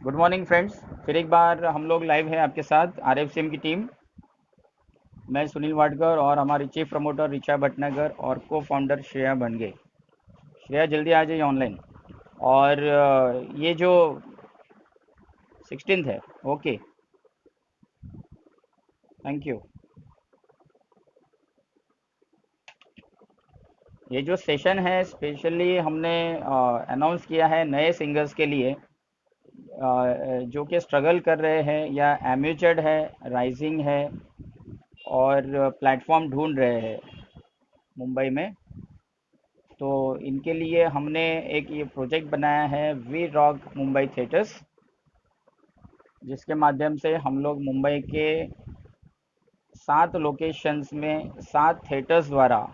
Good morning friends. फिर एक बार हम लोग लाइव हैं आपके साथ आरएफसीएम की टीम। मैं सुनील वाडकर और हमारी चीफ प्रमोटर रिचा भटनागर और को फाउंडर श्रेया बनगे। श्रेया जल्दी आ जाइए ऑनलाइन। और ये जो 16 है। Okay, thank you. ये जो सेशन है स्पेशली हमने अनाउंस किया है नए सिंगर्स के लिए, जो कि स्ट्रगल कर रहे हैं या एम्यूचर्ड है, राइजिंग है और प्लेटफॉर्म ढूंढ रहे हैं मुंबई में। तो इनके लिए हमने एक ये प्रोजेक्ट बनाया है वी रॉक मुंबई थिएटर्स, जिसके माध्यम से हम लोग मुंबई के 7 लोकेशंस में 7 थिएटर्स द्वारा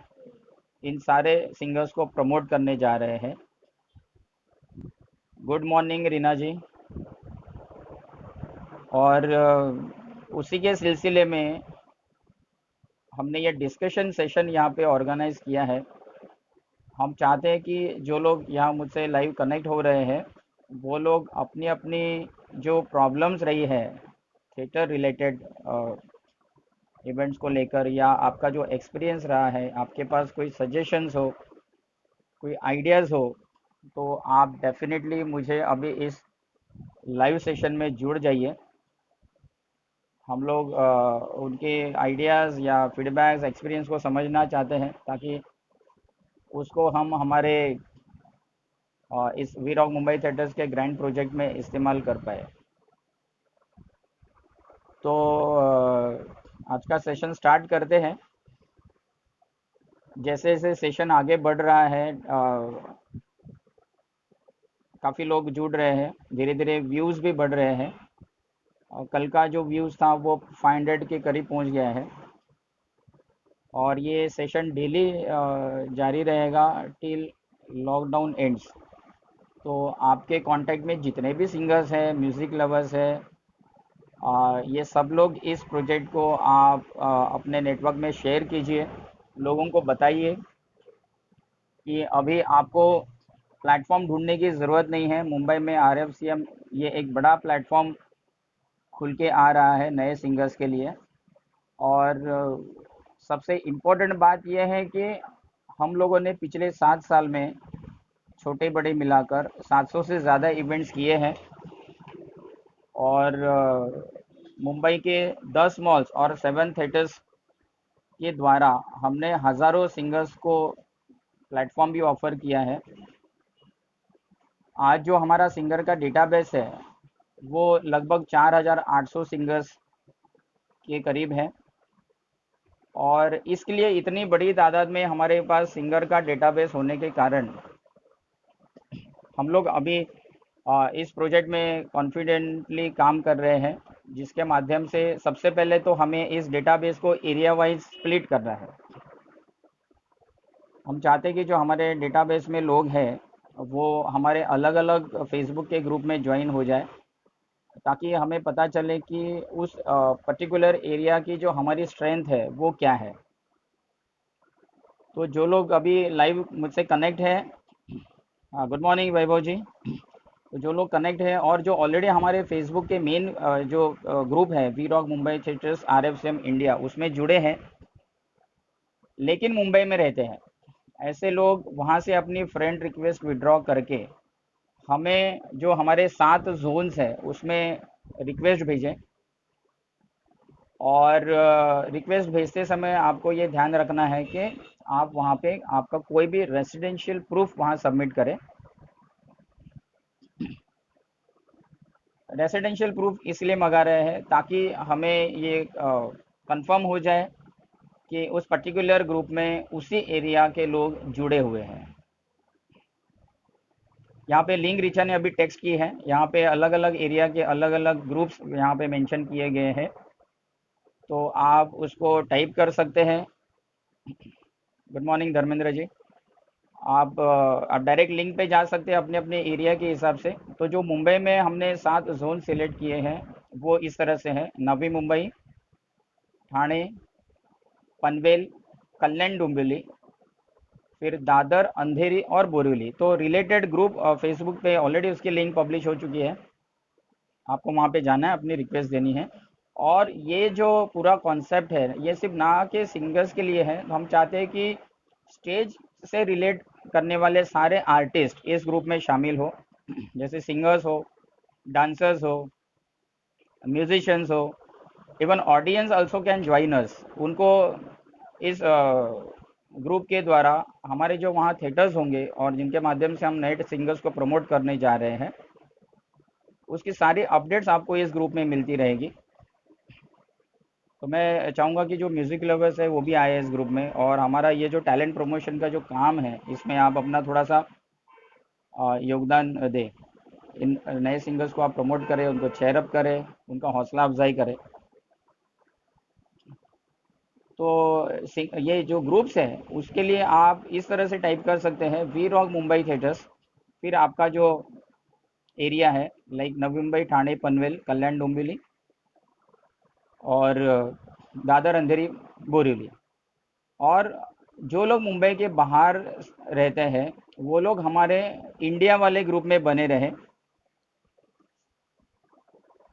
इन सारे सिंगर्स को प्रमोट करने जा रहे हैं। गुड मॉर्निंग रीना जी। और उसी के सिलसिले में हमने ये डिस्कशन सेशन यहाँ पे ऑर्गेनाइज किया है। हम चाहते हैं कि जो लोग यहाँ मुझसे लाइव कनेक्ट हो रहे हैं वो लोग अपनी अपनी जो प्रॉब्लम्स रही है थिएटर रिलेटेड इवेंट्स को लेकर, या आपका जो एक्सपीरियंस रहा है, आपके पास कोई सजेशंस हो, कोई आइडियाज़ हो, तो आप डेफिनेटली मुझे अभी इस लाइव सेशन में जुड़ जाइए। हम लोग उनके आइडियाज़ या फीडबैक्स एक्सपीरियंस को समझना चाहते हैं ताकि उसको हम हमारे इस वी रॉक मुंबई थिएटर्स के ग्रैंड प्रोजेक्ट में इस्तेमाल कर पाए। तो आज का सेशन स्टार्ट करते हैं। जैसे जैसे सेशन आगे बढ़ रहा है काफ़ी लोग जुड़ रहे हैं, धीरे धीरे व्यूज़ भी बढ़ रहे हैं। कल का जो व्यूज़ था वो 500 के करीब पहुंच गया है। और ये सेशन डेली जारी रहेगा टिल लॉकडाउन एंड्स। तो आपके कांटेक्ट में जितने भी सिंगर्स हैं, म्यूज़िक लवर्स हैं, ये सब लोग इस प्रोजेक्ट को आप अपने नेटवर्क में शेयर कीजिए। लोगों को बताइए कि अभी आपको प्लेटफॉर्म ढूंढने की ज़रूरत नहीं है। मुंबई में आरएफसीएम ये एक बड़ा प्लेटफॉर्म खुल के आ रहा है नए सिंगर्स के लिए। और सबसे इम्पोर्टेंट बात यह है कि हम लोगों ने पिछले 7 साल में छोटे बड़े मिलाकर 700 से ज़्यादा इवेंट्स किए हैं। और मुंबई के 10 मॉल्स और 7 थिएटर्स के द्वारा हमने हज़ारों सिंगर्स को प्लेटफॉर्म भी ऑफर किया है। आज जो हमारा सिंगर का डेटाबेस है वो लगभग 4800 सिंगर्स के करीब है। और इसके लिए इतनी बड़ी तादाद में हमारे पास सिंगर का डेटाबेस होने के कारण हम लोग अभी इस प्रोजेक्ट में कॉन्फिडेंटली काम कर रहे हैं, जिसके माध्यम से सबसे पहले तो हमें इस डेटाबेस को एरिया वाइज स्प्लिट करना है। हम चाहते हैं कि जो हमारे डेटाबेस में लोग हैं वो हमारे अलग अलग फेसबुक के ग्रुप में ज्वाइन हो जाए, ताकि हमें पता चले कि उस पर्टिकुलर एरिया की जो हमारी स्ट्रेंथ है वो क्या है। तो जो लोग अभी लाइव मुझसे कनेक्ट है, गुड मॉर्निंग वैभव जी। तो जो लोग कनेक्ट है और जो ऑलरेडी हमारे फेसबुक के मेन जो ग्रुप है we rock Mumbai theatres RFCM India, उसमें जुड़े हैं लेकिन मुंबई में रहते हैं, ऐसे लोग वहां से अपनी फ्रेंड रिक्वेस्ट विड्रॉ करके हमें जो हमारे 7 जोन्स है उसमें रिक्वेस्ट भेजें। और रिक्वेस्ट भेजते समय आपको ये ध्यान रखना है कि आप वहाँ पे आपका कोई भी रेसिडेंशियल प्रूफ वहाँ सबमिट करें। रेसिडेंशियल प्रूफ इसलिए मंगा रहे हैं ताकि हमें ये कंफर्म हो जाए कि उस पर्टिकुलर ग्रुप में उसी एरिया के लोग जुड़े हुए हैं। यहाँ पे लिंक रिचा ने अभी टेक्स्ट की है, यहाँ पे अलग अलग एरिया के अलग अलग ग्रुप्स यहाँ पे मेंशन किए गए हैं, तो आप उसको टाइप कर सकते हैं। Good morning Dharmendra ji. आप डायरेक्ट लिंक पे जा सकते हैं अपने अपने एरिया के हिसाब से। तो जो मुंबई में हमने 7 जोन सिलेक्ट किए हैं वो इस तरह से हैं: नवी मुंबई, ठाणे, पनवेल, कल्याण डोंबिवली, फिर दादर, अंधेरी और बोरिवली। तो रिलेटेड ग्रुप फेसबुक पे ऑलरेडी उसकी लिंक पब्लिश हो चुकी है। आपको वहाँ पे जाना है, अपनी रिक्वेस्ट देनी है। और ये जो पूरा कॉन्सेप्ट है ये सिर्फ ना के सिंगर्स के लिए है, हम चाहते हैं कि स्टेज से रिलेट करने वाले सारे आर्टिस्ट इस ग्रुप में शामिल हो, जैसे सिंगर्स हो, डांसर्स हो, म्यूजिशियंस हो, even audience also can join us. उनको इस ग्रुप के द्वारा हमारे जो वहाँ थिएटर्स होंगे और जिनके माध्यम से हम नए सिंगर्स को प्रमोट करने जा रहे हैं, उसकी सारी अपडेट्स आपको इस ग्रुप में मिलती रहेगी। तो मैं चाहूँगा कि जो म्यूज़िक लवर्स है वो भी आए इस ग्रुप में, और हमारा ये जो टैलेंट प्रमोशन का जो काम है इसमें आप अपना थोड़ा सा योगदान दें। इन नए सिंगर्स को आप प्रमोट करें, उनको चेयरअप करें, उनका हौसला अफजाई करें। तो ये जो ग्रुप्स हैं उसके लिए आप इस तरह से टाइप कर सकते हैं, वी रॉक मुंबई थिएटर्स। फिर आपका जो एरिया है, लाइक नवी मुंबई, ठाणे, पनवेल, कल्याण, डोंबिवली और दादर, अंधेरी, बोरिवली। और जो लोग मुंबई के बाहर रहते हैं वो लोग हमारे इंडिया वाले ग्रुप में बने रहे,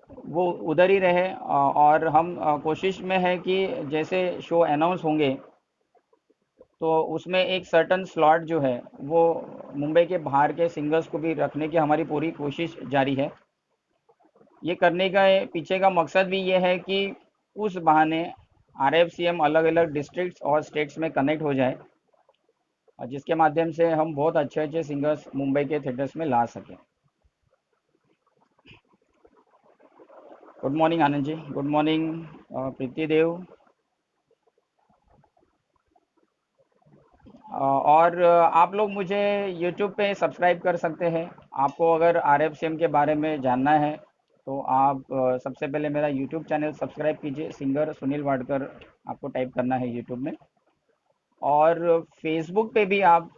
वो उधर ही रहे। और हम कोशिश में है कि जैसे शो अनाउंस होंगे तो उसमें एक सर्टन स्लॉट जो है वो मुंबई के बाहर के सिंगर्स को भी रखने की हमारी पूरी कोशिश जारी है। ये करने का पीछे का मकसद भी ये है कि उस बहाने आरएफसीएम अलग अलग डिस्ट्रिक्ट्स और स्टेट्स में कनेक्ट हो जाए, और जिसके माध्यम से हम बहुत अच्छे अच्छे सिंगर्स मुंबई के थिएटर्स में ला सकें। Good morning Anand ji, good morning प्रीति देव। और आप लोग मुझे यूट्यूब पे सब्सक्राइब कर सकते हैं। आपको अगर आरएफसीएम के बारे में जानना है तो आप सबसे पहले मेरा यूट्यूब चैनल सब्सक्राइब कीजिए, सिंगर सुनील वाडकर आपको टाइप करना है यूट्यूब में। और फेसबुक पे भी आप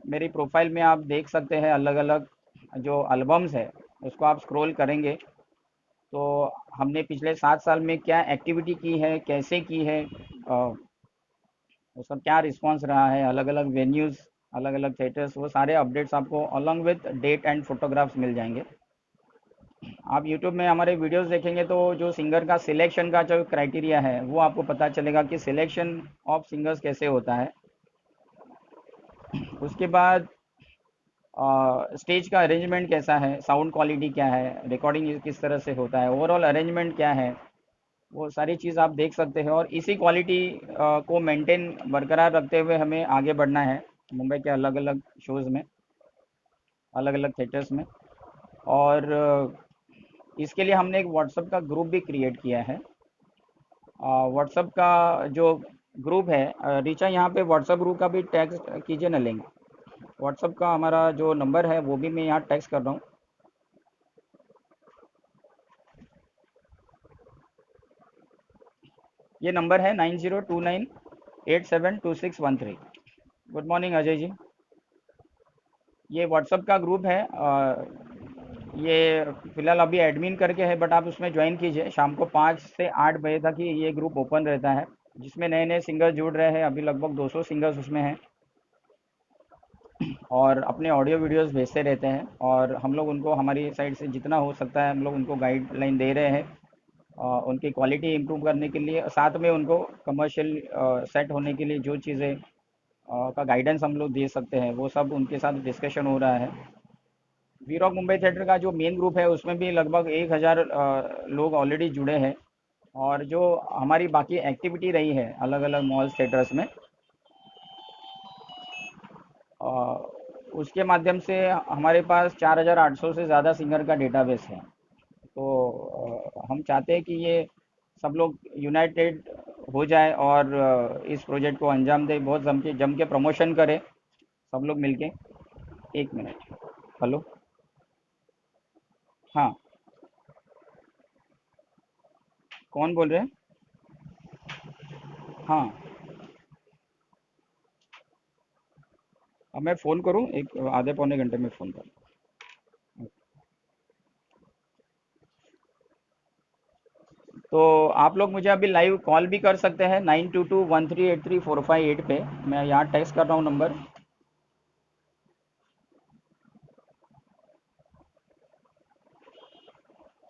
मेरी प्रोफाइल में आप देख सकते हैं अलग अलग जो एल्बम्स है, उसको आप स्क्रॉल करेंगे तो हमने पिछले 7 साल में क्या एक्टिविटी की है, कैसे की है, उसका क्या रिस्पांस रहा है, अलग अलग वेन्यूज़, अलग अलग थिएटर्स, वो सारे अपडेट्स आपको along with date and photographs मिल जाएंगे। आप यूट्यूब में हमारे वीडियोस देखेंगे तो जो सिंगर का सिलेक्शन का जो क्राइटेरिया है वो आपको पता चलेगा कि सिलेक्शन ऑफ सिंगर्स कैसे होता है। उसके बाद स्टेज का अरेंजमेंट कैसा है, साउंड क्वालिटी क्या है, रिकॉर्डिंग किस तरह से होता है, ओवरऑल अरेंजमेंट क्या है, वो सारी चीज़ आप देख सकते हैं। और इसी क्वालिटी को मेंटेन बरकरार रखते हुए हमें आगे बढ़ना है मुंबई के अलग अलग शोज़ में, अलग अलग थिएटर्स में। और इसके लिए हमने एक व्हाट्सएप का ग्रुप भी क्रिएट किया है। व्हाट्सएप का जो ग्रुप है, रीचा यहाँ पे व्हाट्सएप ग्रुप का भी टेक्स्ट कीजिए ना लिंक। व्हाट्सएप का हमारा जो नंबर है वो भी मैं यहाँ टेक्स्ट कर रहा हूँ। ये नंबर है 9029872613। Good morning Ajay ji. ये व्हाट्सएप का ग्रुप है, ये फिलहाल अभी एडमिन करके है, बट आप उसमें ज्वाइन कीजिए। शाम को 5 से 8 बजे तक ही ये ग्रुप ओपन रहता है, जिसमें नए नए सिंगर जुड़ रहे हैं। अभी लगभग 200 सिंगर्स उसमें हैं और अपने ऑडियो वीडियोस भेजते रहते हैं, और हम लोग उनको हमारी साइड से जितना हो सकता है हम लोग उनको गाइडलाइन दे रहे हैं उनकी क्वालिटी इम्प्रूव करने के लिए। साथ में उनको कमर्शियल सेट होने के लिए जो चीज़ें का गाइडेंस हम लोग दे सकते हैं वो सब उनके साथ डिस्कशन हो रहा है। वी रॉक मुंबई थिएटर का जो मेन ग्रुप है उसमें भी लगभग 1000 लोग ऑलरेडी जुड़े हैं। और जो हमारी बाकी एक्टिविटी रही है अलग अलग मॉल्स थिएटर्स में, अ, उसके माध्यम से हमारे पास 4800 से ज़्यादा सिंगर का डेटाबेस है। तो हम चाहते हैं कि ये सब लोग यूनाइटेड हो जाए और इस प्रोजेक्ट को अंजाम दे, बहुत जम के प्रमोशन करें सब लोग मिलके। एक मिनट। हेलो। हाँ। कौन बोल रहे हैं? हाँ। अब मैं फ़ोन करूँ, एक आधे पौने घंटे में फ़ोन करूँ। तो आप लोग मुझे अभी लाइव कॉल भी कर सकते हैं 9221383458 पे। मैं यहाँ टेक्स्ट कर रहा हूँ नंबर।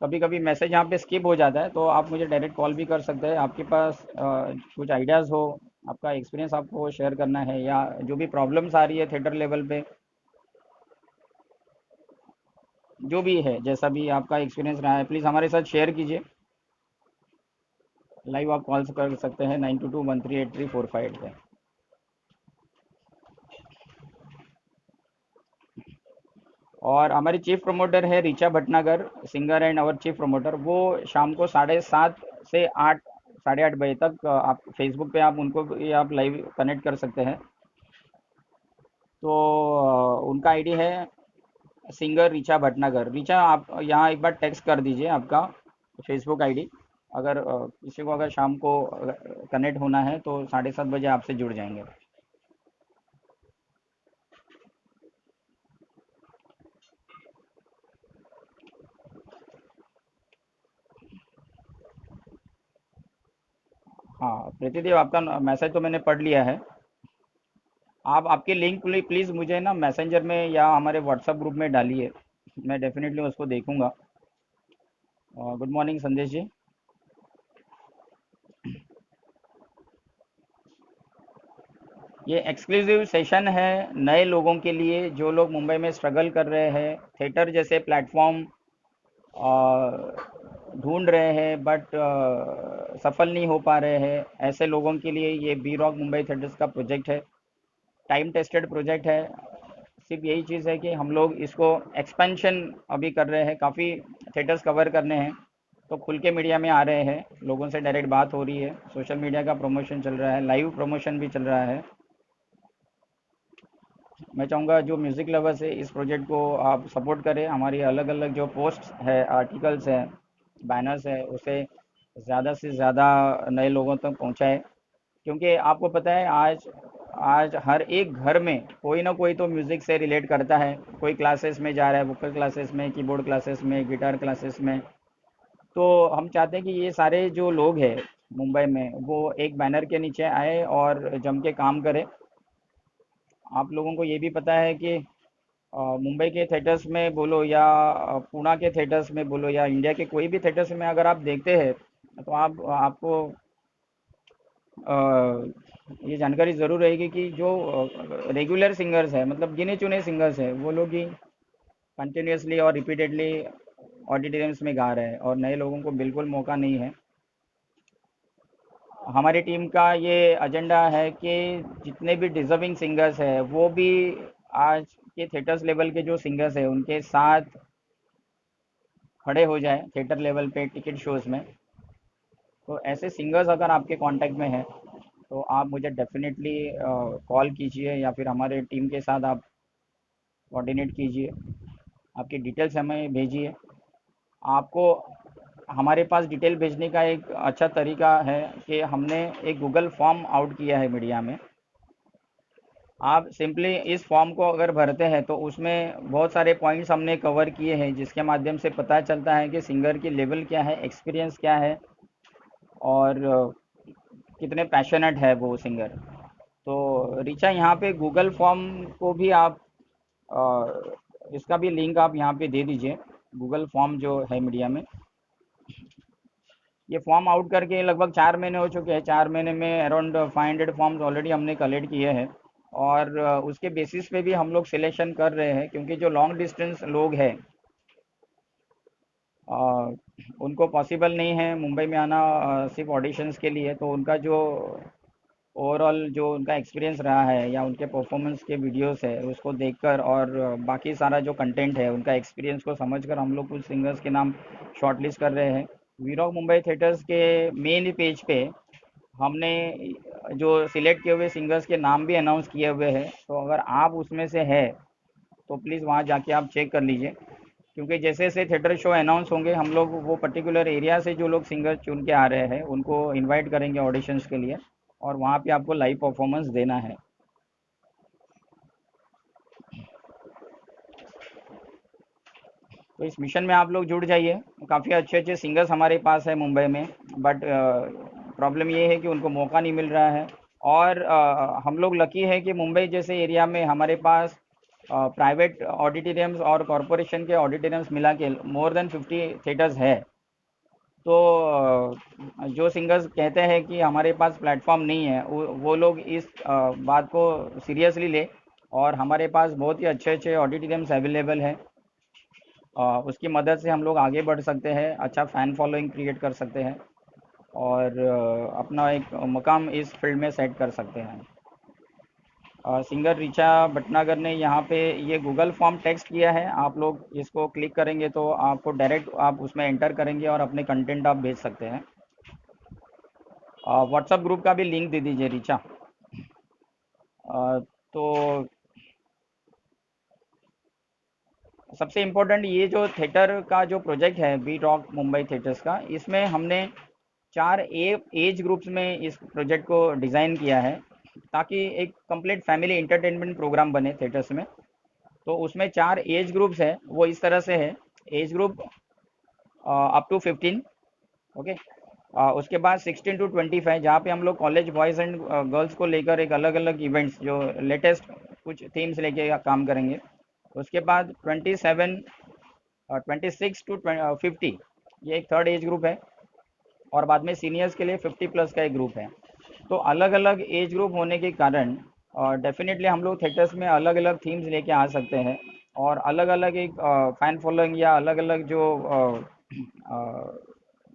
कभी कभी मैसेज यहाँ पे स्किप हो जाता है, तो आप मुझे डायरेक्ट कॉल भी कर सकते हैं। आपके पास कुछ आइडियाज़ हो, आपका एक्सपीरियंस आपको शेयर करना है, या जो भी प्रॉब्लम्स आ रही है थिएटर लेवल पे, जो भी है, जैसा भी आपका एक्सपीरियंस रहा है, प्लीज़ हमारे साथ शेयर कीजिए। लाइव आप कॉल कर सकते हैं 9221383458 पे। और हमारी चीफ प्रमोटर है Richa Bhatnagar, singer and our chief promoter. वो शाम को 7:30 से 8, 8:30 बजे तक आप फेसबुक पे आप उनको भी आप लाइव कनेक्ट कर सकते हैं। तो उनका आईडी है सिंगर ऋचा भटनागर। ऋचा, आप यहाँ एक बार टेक्स्ट कर दीजिए आपका फेसबुक आईडी। अगर किसी को अगर शाम को कनेक्ट होना है तो 7:30 बजे आपसे जुड़ जाएंगे। हाँ प्रीतिदेव, आपका मैसेज तो मैंने पढ़ लिया है। आप आपके लिंक प्लीज़ मुझे ना मैसेंजर में या हमारे व्हाट्सएप ग्रुप में डालिए, मैं डेफिनेटली उसको देखूंगा। गुड मॉर्निंग संदेश जी। ये एक्सक्लूसिव सेशन है नए लोगों के लिए, जो लोग मुंबई में स्ट्रगल कर रहे हैं, थिएटर जैसे प्लेटफॉर्म ढूंढ रहे हैं बट सफल नहीं हो पा रहे हैं। ऐसे लोगों के लिए ये बी रॉक मुंबई थिएटर्स का प्रोजेक्ट है। टाइम टेस्टेड प्रोजेक्ट है। सिर्फ यही चीज़ है कि हम लोग इसको एक्सपेंशन अभी कर रहे हैं, काफ़ी थिएटर्स कवर करने हैं, तो खुल के मीडिया में आ रहे हैं, लोगों से डायरेक्ट बात हो रही है, सोशल मीडिया का प्रमोशन चल रहा है, लाइव प्रमोशन भी चल रहा है। मैं चाहूँगा जो म्यूज़िक लवर्स है इस प्रोजेक्ट को आप सपोर्ट करें। हमारी अलग अलग जो पोस्ट है, आर्टिकल्स हैं, बैनर्स है, उसे ज़्यादा से ज़्यादा नए लोगों तक पहुँचाए। क्योंकि आपको पता है आज आज हर एक घर में कोई ना कोई तो म्यूज़िक से रिलेट करता है। कोई क्लासेस में जा रहा है, वोकल क्लासेस में, कीबोर्ड क्लासेस में, गिटार क्लासेस में। तो हम चाहते हैं कि ये सारे जो लोग हैं मुंबई में, वो एक बैनर के नीचे आए और जम के काम करें। आप लोगों को ये भी पता है कि मुंबई के थिएटर्स में बोलो या पुणे के थिएटर्स में बोलो या इंडिया के कोई भी थिएटर्स में अगर आप देखते हैं, तो आप आपको ये जानकारी ज़रूर रहेगी कि जो रेगुलर सिंगर्स है, मतलब गिने चुने सिंगर्स हैं, वो लोग ही कंटिन्यूसली और रिपीटेडली ऑडिटोरियम्स में गा रहे हैं और नए लोगों को बिल्कुल मौका नहीं है। हमारी टीम का ये एजेंडा है कि जितने भी डिजर्विंग सिंगर्स हैं वो भी आज के थिएटर्स लेवल के जो सिंगर्स हैं उनके साथ खड़े हो जाए थिएटर लेवल पे टिकट शोज में। तो ऐसे सिंगर्स अगर आपके कांटेक्ट में हैं तो आप मुझे डेफिनेटली कॉल कीजिए या फिर हमारे टीम के साथ आप कोऑर्डिनेट कीजिए, आपकी डिटेल्स हमें भेजिए। आपको हमारे पास डिटेल भेजने का एक अच्छा तरीका है कि हमने एक गूगल फॉर्म आउट किया है मीडिया में। आप सिंपली इस फॉर्म को अगर भरते हैं तो उसमें बहुत सारे पॉइंट्स हमने कवर किए हैं, जिसके माध्यम से पता चलता है कि सिंगर की लेवल क्या है, एक्सपीरियंस क्या है, और कितने पैशनेट है वो सिंगर। तो रिचा, यहाँ पे गूगल फॉर्म को भी आप इसका भी लिंक आप यहाँ पे दे दीजिए, गूगल फॉर्म जो है मीडिया में। ये फॉर्म आउट करके लगभग 4 महीने हो चुके हैं। 4 महीने में अराउंड 500 फॉर्म्स ऑलरेडी हमने कलेक्ट किए हैं। और उसके बेसिस पे भी हम लोग सिलेक्शन कर रहे हैं, क्योंकि जो लॉन्ग डिस्टेंस लोग हैं अ, उनको पॉसिबल नहीं है मुंबई में आना सिर्फ ऑडिशंस के लिए। तो उनका जो ओवरऑल जो उनका एक्सपीरियंस रहा है या उनके परफॉर्मेंस के वीडियोस है उसको देखकर, और बाकी सारा जो कंटेंट है उनका एक्सपीरियंस को समझकर हम लोग कुछ सिंगर्स के नाम शॉर्टलिस्ट कर रहे हैं। वी रॉक मुंबई थिएटर्स के मेन पेज पे हमने जो सिलेक्ट किए हुए सिंगर्स के नाम भी अनाउंस किए हुए हैं। तो अगर आप उसमें से है तो प्लीज़ वहाँ जाके आप चेक कर लीजिए। क्योंकि जैसे जैसे थिएटर शो अनाउंस होंगे, हम लोग वो पर्टिकुलर एरिया से जो लोग सिंगर चुन के आ रहे हैं उनको इनवाइट करेंगे ऑडिशंस के लिए, और वहाँ पे आपको लाइव परफॉर्मेंस देना है। तो इस मिशन में आप लोग जुड़ जाइए। काफ़ी अच्छे अच्छे सिंगर्स हमारे पास है मुंबई में, बट प्रॉब्लम ये है कि उनको मौका नहीं मिल रहा है। और हम लोग लकी है कि मुंबई जैसे एरिया में हमारे पास प्राइवेट ऑडिटोरियम्स और कॉरपोरेशन के ऑडिटोरियम्स मिला के मोर देन 50 थिएटर्स है। तो जो सिंगर्स कहते हैं कि हमारे पास प्लेटफॉर्म नहीं है, वो लोग इस बात को सीरियसली ले, और हमारे पास बहुत ही अच्छे अच्छे ऑडिटोरियम्स अवेलेबल है। उसकी मदद से हम लोग आगे बढ़ सकते हैं, अच्छा फ़ैन फॉलोइंग क्रिएट कर सकते हैं, और अपना एक मुकाम इस फील्ड में सेट कर सकते हैं। सिंगर ऋचा भटनागर ने यहाँ पे ये गूगल फॉर्म टेक्स्ट किया है, आप लोग इसको क्लिक करेंगे तो आपको डायरेक्ट आप उसमें एंटर करेंगे और अपने कंटेंट आप भेज सकते हैं। व्हाट्सएप ग्रुप का भी लिंक दे दीजिए ऋचा। तो सबसे इम्पोर्टेंट ये जो थिएटर का जो प्रोजेक्ट है बी रॉक मुंबई थिएटर्स का, इसमें हमने 4 एज ग्रुप्स में इस प्रोजेक्ट को डिज़ाइन किया है, ताकि एक कंप्लीट फैमिली इंटरटेनमेंट प्रोग्राम बने थिएटर्स में। तो उसमें 4 एज ग्रुप्स है, वो इस तरह से है। Age group up to 15, okay. उसके बाद 16 टू 25, जहाँ पे हम लोग कॉलेज बॉयज़ एंड गर्ल्स को लेकर एक अलग अलग इवेंट्स जो लेटेस्ट कुछ थीम्स लेके काम करेंगे। उसके बाद 27 26 टू 50, ये एक थर्ड एज ग्रुप है। और बाद में सीनियर्स के लिए 50 प्लस का एक ग्रुप है। तो अलग अलग एज ग्रुप होने के कारण डेफिनेटली हम लोग थिएटर्स में अलग अलग थीम्स लेके आ सकते हैं, और अलग अलग एक फैन फॉलोइंग या अलग अलग जो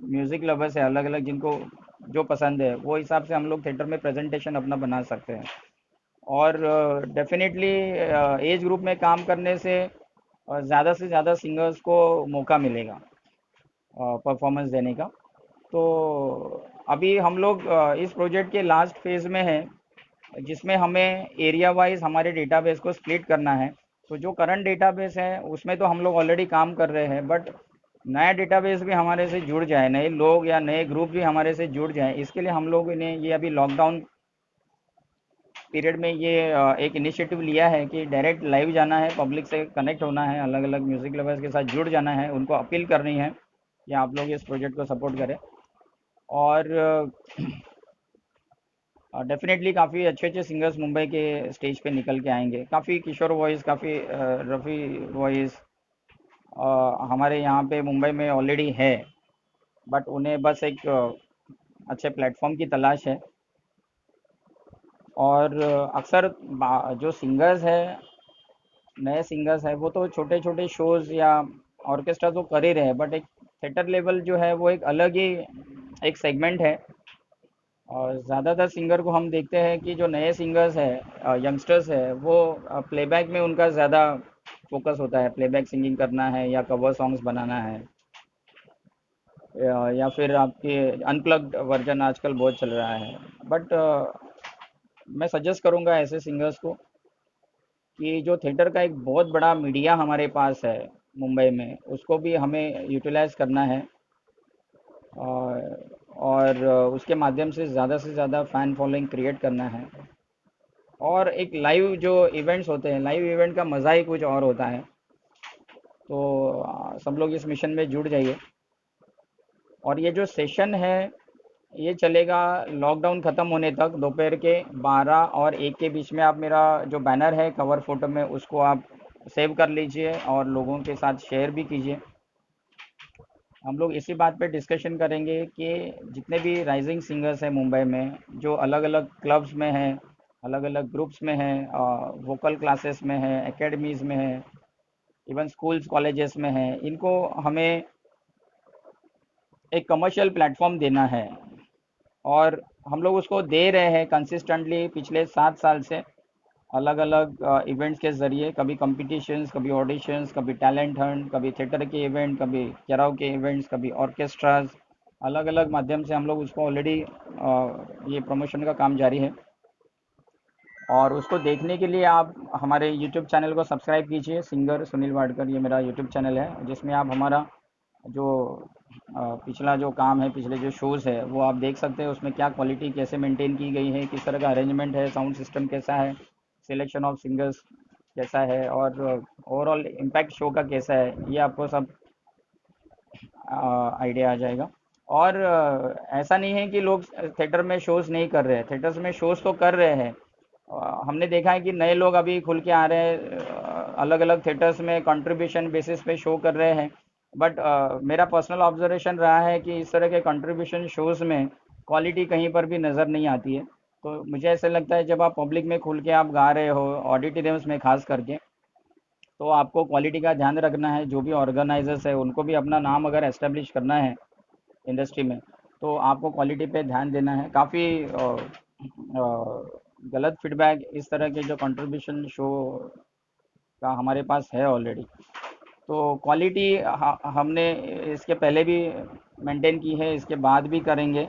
म्यूज़िक लवर्स है, अलग अलग जिनको जो पसंद है, वो हिसाब से हम लोग थिएटर में प्रेजेंटेशन अपना बना सकते हैं। और डेफिनेटली एज ग्रुप में काम करने से ज़्यादा से ज़्यादा सिंगर्स को मौका मिलेगा परफॉर्मेंस देने का। तो अभी हम लोग इस प्रोजेक्ट के लास्ट फेज़ में हैं, जिसमें हमें एरिया वाइज हमारे डेटाबेस को स्प्लिट करना है। तो जो करंट डेटाबेस है उसमें तो हम लोग ऑलरेडी काम कर रहे हैं, बट नया डेटाबेस भी हमारे से जुड़ जाए, नए लोग या नए ग्रुप भी हमारे से जुड़ जाए, इसके लिए हम लोगों ने ये अभी लॉकडाउन पीरियड में ये एक इनिशिएटिव लिया है कि डायरेक्ट लाइव जाना है, पब्लिक से कनेक्ट होना है, अलग अलग म्यूज़िक लवर्स के साथ जुड़ जाना है, उनको अपील करनी है कि आप लोग इस प्रोजेक्ट को सपोर्ट करें। और डेफिनेटली काफ़ी अच्छे अच्छे सिंगर्स मुंबई के स्टेज पे निकल के आएंगे, काफ़ी किशोर वॉइस, काफ़ी रफ़ी वॉइस हमारे यहाँ पे मुंबई में ऑलरेडी है, बट उन्हें बस एक अच्छे प्लेटफॉर्म की तलाश है। और अक्सर जो सिंगर्स है, नए सिंगर्स है, वो तो छोटे छोटे शोज़ या ऑर्केस्ट्रा तो कर ही रहे हैं, बट एक थिएटर लेवल जो है वो एक अलग ही एक सेगमेंट है। और ज़्यादातर सिंगर को हम देखते हैं कि जो नए सिंगर्स है, यंगस्टर्स है, वो प्लेबैक में उनका ज़्यादा फोकस होता है, प्लेबैक सिंगिंग करना है या कवर सॉन्ग्स बनाना है, या फिर आपके अनप्लग्ड वर्जन आजकल बहुत चल रहा है। बट मैं सजेस्ट करूंगा ऐसे सिंगर्स को कि जो थिएटर का एक बहुत बड़ा मीडिया हमारे पास है मुंबई में, उसको भी हमें यूटिलाइज करना है, और उसके माध्यम से ज़्यादा फ़ैन फॉलोइंग क्रिएट करना है। और एक लाइव जो इवेंट्स होते हैं, लाइव इवेंट का मज़ा ही कुछ और होता है। तो सब लोग इस मिशन में जुड़ जाइए। और ये जो सेशन है ये चलेगा लॉकडाउन ख़त्म होने तक, दोपहर के 12 और 1 के बीच में। आप मेरा जो बैनर है कवर फोटो में, उसको आप सेव कर लीजिए और लोगों के साथ शेयर भी कीजिए। हम लोग इसी बात पे डिस्कशन करेंगे कि जितने भी राइजिंग सिंगर्स हैं मुंबई में, जो अलग अलग क्लब्स में हैं, अलग अलग ग्रुप्स में हैं, वोकल क्लासेस में हैं, एकेडमीज़ में हैं, इवन स्कूल्स कॉलेजेस में हैं, इनको हमें एक कमर्शियल प्लेटफॉर्म देना है। और हम लोग उसको दे रहे हैं कंसिस्टेंटली पिछले 7 साल से, अलग अलग इवेंट्स के ज़रिए, कभी कॉम्पिटिशन्स, कभी ऑडिशंस, कभी टैलेंट हंट, कभी थिएटर के इवेंट, कभी कैराओ के इवेंट्स, कभी ऑर्केस्ट्राज, अलग अलग माध्यम से हम लोग उसको ऑलरेडी ये प्रमोशन का काम जारी है। और उसको देखने के लिए आप हमारे यूट्यूब चैनल को सब्सक्राइब कीजिए, सिंगर सुनील वाडकर, ये मेरा यूट्यूब चैनल है, जिसमें आप हमारा जो पिछला जो काम है, पिछले जो शोज़ है, वो आप देख सकते हैं। उसमें क्या क्वालिटी कैसे मेंटेन की गई है, किस तरह का अरेंजमेंट है, साउंड सिस्टम कैसा है, सिलेक्शन ऑफ सिंगर्स कैसा है, और ओवरऑल इम्पैक्ट शो का कैसा है, ये आपको सब आइडिया आ जाएगा। और ऐसा नहीं है कि लोग थिएटर में शोज़ नहीं कर रहे हैं, थिएटर्स में शोज़ तो कर रहे हैं। हमने देखा है कि नए लोग अभी खुल के आ रहे हैं, अलग अलग थिएटर्स में कंट्रीब्यूशन बेसिस पे शो कर रहे हैं, बट मेरा पर्सनल ऑब्जर्वेशन रहा है कि इस तरह के कंट्रीब्यूशन शोज़ में क्वालिटी कहीं पर भी नज़र नहीं आती है। तो मुझे ऐसा लगता है जब आप पब्लिक में खुल के आप गा रहे हो, ऑडिटोरियम्स में खास करके, तो आपको क्वालिटी का ध्यान रखना है। जो भी ऑर्गेनाइजर्स है उनको भी अपना नाम अगर एस्टेब्लिश करना है इंडस्ट्री में, तो आपको क्वालिटी पे ध्यान देना है। काफ़ी गलत फीडबैक इस तरह के जो कंट्रीब्यूशन शो का हमारे पास है ऑलरेडी। तो क्वालिटी हमने इसके पहले भी मेंटेन की है, इसके बाद भी करेंगे।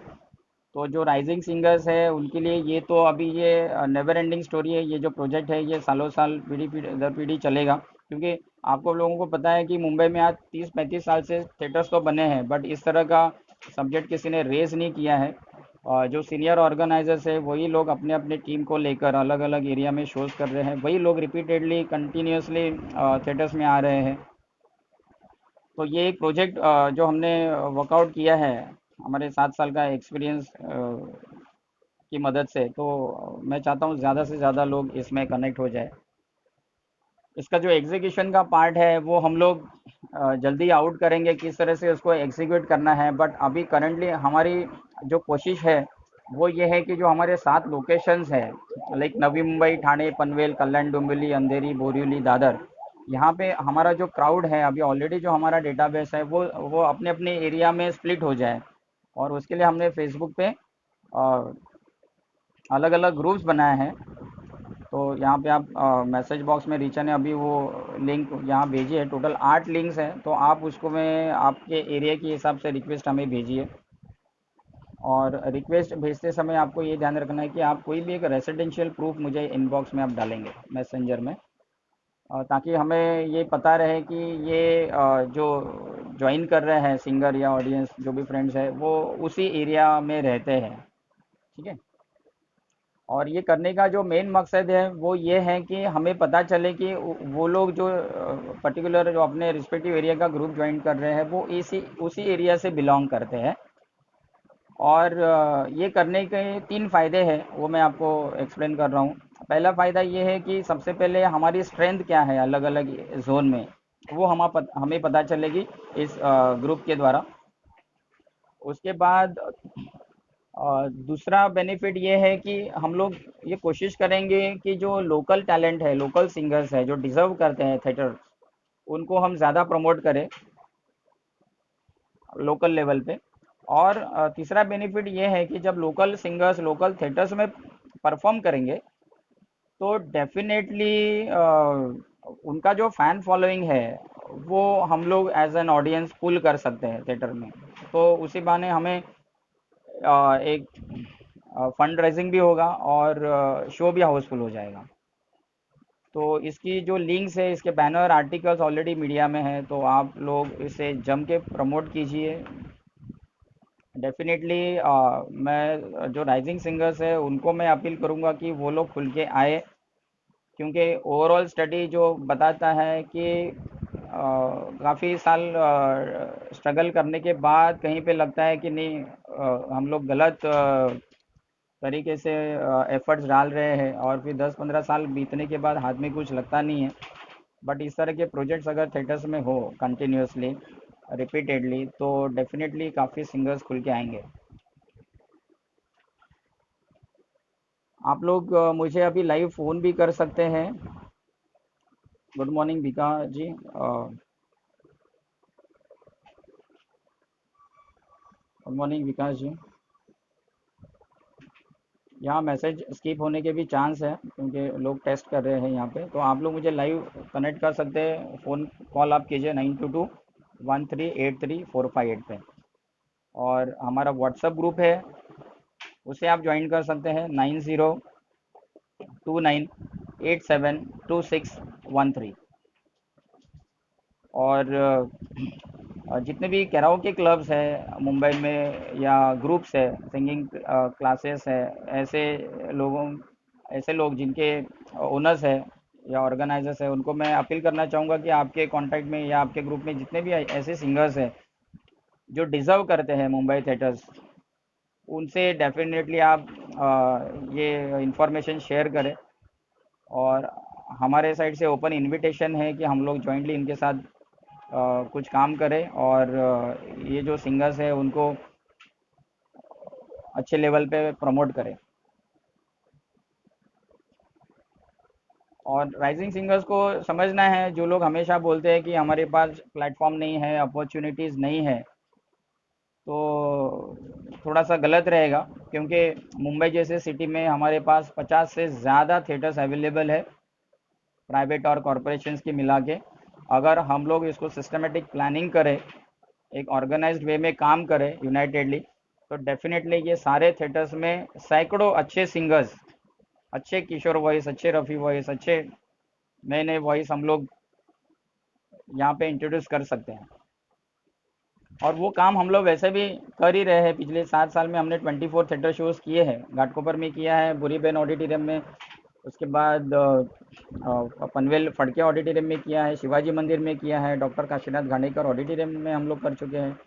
तो जो राइजिंग सिंगर्स है उनके लिए ये तो अभी ये नेवर एंडिंग स्टोरी है। ये जो प्रोजेक्ट है ये सालों साल पीढ़ी पीढ़ी दर पीढ़ी चलेगा, क्योंकि आपको लोगों को पता है कि मुंबई में आज 30-35 साल से थिएटर्स तो बने हैं, बट इस तरह का सब्जेक्ट किसी ने रेज नहीं किया है। और जो सीनियर ऑर्गेनाइजर्स है वही लोग अपने अपने टीम को लेकर अलग अलग एरिया में शोज कर रहे हैं, वही लोग रिपीटेडली कंटिन्यूसली थिएटर्स में आ रहे हैं। तो ये एक प्रोजेक्ट जो हमने वर्कआउट किया है हमारे 7 साल का एक्सपीरियंस की मदद से, तो मैं चाहता हूँ ज़्यादा से ज़्यादा लोग इसमें कनेक्ट हो जाए। इसका जो एग्जीक्यूशन का पार्ट है वो हम लोग जल्दी आउट करेंगे, किस तरह से उसको एग्जीक्यूट करना है। बट अभी करंटली हमारी जो कोशिश है वो ये है कि जो हमारे 7 लोकेशंस है, लाइक नवी मुंबई, ठाणे, पनवेल, कल्याण डोंबिवली, अंधेरी, बोरिवली, दादर, यहाँ पे हमारा जो क्राउड है अभी ऑलरेडी जो हमारा डेटाबेस है वो अपने अपने एरिया में स्प्लिट हो जाए। और उसके लिए हमने फेसबुक पे अलग अलग ग्रुप्स बनाए हैं। तो यहाँ पे आप मैसेज बॉक्स में रीचा ने अभी वो लिंक यहाँ भेजी है, टोटल 8 लिंक्स हैं, तो आप उसको में आपके एरिया के हिसाब से रिक्वेस्ट हमें भेजिए। और रिक्वेस्ट भेजते समय आपको ये ध्यान रखना है कि आप कोई भी एक रेसिडेंशियल प्रूफ मुझे इनबॉक्स में आप डालेंगे मैसेंजर में, ताकि हमें ये पता रहे कि ये जो ज्वाइन कर रहे हैं सिंगर या ऑडियंस जो भी फ्रेंड्स है वो उसी एरिया में रहते हैं। ठीक है। और ये करने का जो मेन मकसद है वो ये है कि हमें पता चले कि वो लोग जो पर्टिकुलर जो अपने रिस्पेक्टिव एरिया का ग्रुप ज्वाइन कर रहे हैं वो इसी उसी एरिया से बिलोंग करते हैं। और ये करने के 3 फ़ायदे हैं, वो मैं आपको एक्सप्लेन कर रहा हूँ। पहला फ़ायदा ये है कि सबसे पहले हमारी स्ट्रेंथ क्या है अलग अलग जोन में, वो हमें पता चलेगी इस ग्रुप के द्वारा। उसके बाद दूसरा बेनिफिट ये है कि हम लोग ये कोशिश करेंगे कि जो लोकल टैलेंट है, लोकल सिंगर्स है जो डिज़र्व करते हैं थिएटर, उनको हम ज़्यादा प्रमोट करें लोकल लेवल पे। और तीसरा बेनिफिट ये है कि जब लोकल सिंगर्स लोकल थिएटर्स में परफॉर्म करेंगे तो डेफिनेटली उनका जो फैन फॉलोइंग है वो हम लोग एज एन ऑडियंस पुल कर सकते हैं थिएटर में। तो उसी बहाने हमें एक फंड रेजिंग भी होगा और शो भी हाउसफुल हो जाएगा। तो इसकी जो लिंक्स है, इसके बैनर आर्टिकल्स ऑलरेडी मीडिया में है, तो आप लोग इसे जम के प्रमोट कीजिए। डेफिनेटली मैं जो राइजिंग सिंगर्स है उनको मैं अपील करूंगा कि वो लोग खुल के आए, क्योंकि ओवरऑल स्टडी जो बताता है कि काफ़ी साल स्ट्रगल करने के बाद कहीं पे लगता है कि नहीं, हम लोग गलत तरीके से एफर्ट्स डाल रहे हैं, और फिर 10-15 साल बीतने के बाद हाथ में कुछ लगता नहीं है। बट इस तरह के प्रोजेक्ट्स अगर थिएटर्स में हो कंटिन्यूसली रिपीटेडली, तो डेफिनेटली काफ़ी सिंगर्स खुल के आएंगे। आप लोग मुझे अभी लाइव फ़ोन भी कर सकते हैं। गुड मॉर्निंग भिका जी। गुड मॉर्निंग विकास जी। यहाँ मैसेज स्किप होने के भी चांस है, क्योंकि लोग टेस्ट कर रहे हैं यहाँ पे। तो आप लोग मुझे लाइव कनेक्ट कर सकते हैं, फ़ोन कॉल आप कीजिए 9221383458 पे। और हमारा व्हाट्सएप ग्रुप है, उसे आप ज्वाइन कर सकते हैं 9029872613। और जितने भी कैराओके क्लब्स है मुंबई में या ग्रुप्स है, सिंगिंग क्लासेस है, ऐसे लोगों ऐसे लोग जिनके ओनर्स है या ऑर्गेनाइजर्स है, उनको मैं अपील करना चाहूँगा कि आपके कांटेक्ट में या आपके ग्रुप में जितने भी ऐसे सिंगर्स हैं जो डिज़र्व करते हैं मुंबई थिएटर्स, उनसे डेफिनेटली आप ये इंफॉर्मेशन शेयर करें। और हमारे साइड से ओपन इनविटेशन है कि हम लोग जॉइंटली इनके साथ कुछ काम करें और ये जो सिंगर्स है उनको अच्छे लेवल पे प्रमोट करें। और राइजिंग सिंगर्स को समझना है, जो लोग हमेशा बोलते हैं कि हमारे पास प्लेटफॉर्म नहीं है, अपॉर्चुनिटीज़ नहीं है, तो थोड़ा सा गलत रहेगा, क्योंकि मुंबई जैसे सिटी में हमारे पास 50 से ज़्यादा थिएटर्स अवेलेबल है, प्राइवेट और कॉरपोरेशंस की मिला के। अगर हम लोग इसको सिस्टमेटिक प्लानिंग करें, एक ऑर्गेनाइज्ड वे में काम करें यूनाइटेडली, तो डेफिनेटली ये सारे थिएटर्स में सैकड़ों अच्छे सिंगर्स, अच्छे किशोर वॉइस, अच्छे रफ़ी वॉइस, अच्छे नए नए वॉइस हम लोग यहाँ पे इंट्रोड्यूस कर सकते हैं। और वो काम हम लोग वैसे भी कर ही रहे हैं। पिछले 7 साल में हमने 24 थिएटर शोज किए हैं। घाटकोपर में किया है, बुरी बहन ऑडिटोरियम में, उसके बाद पनवेल फड़के ऑडिटोरियम में किया है, शिवाजी मंदिर में किया है, डॉक्टर काशीनाथ घाणेकर ऑडिटोरियम में हम लोग कर चुके हैं,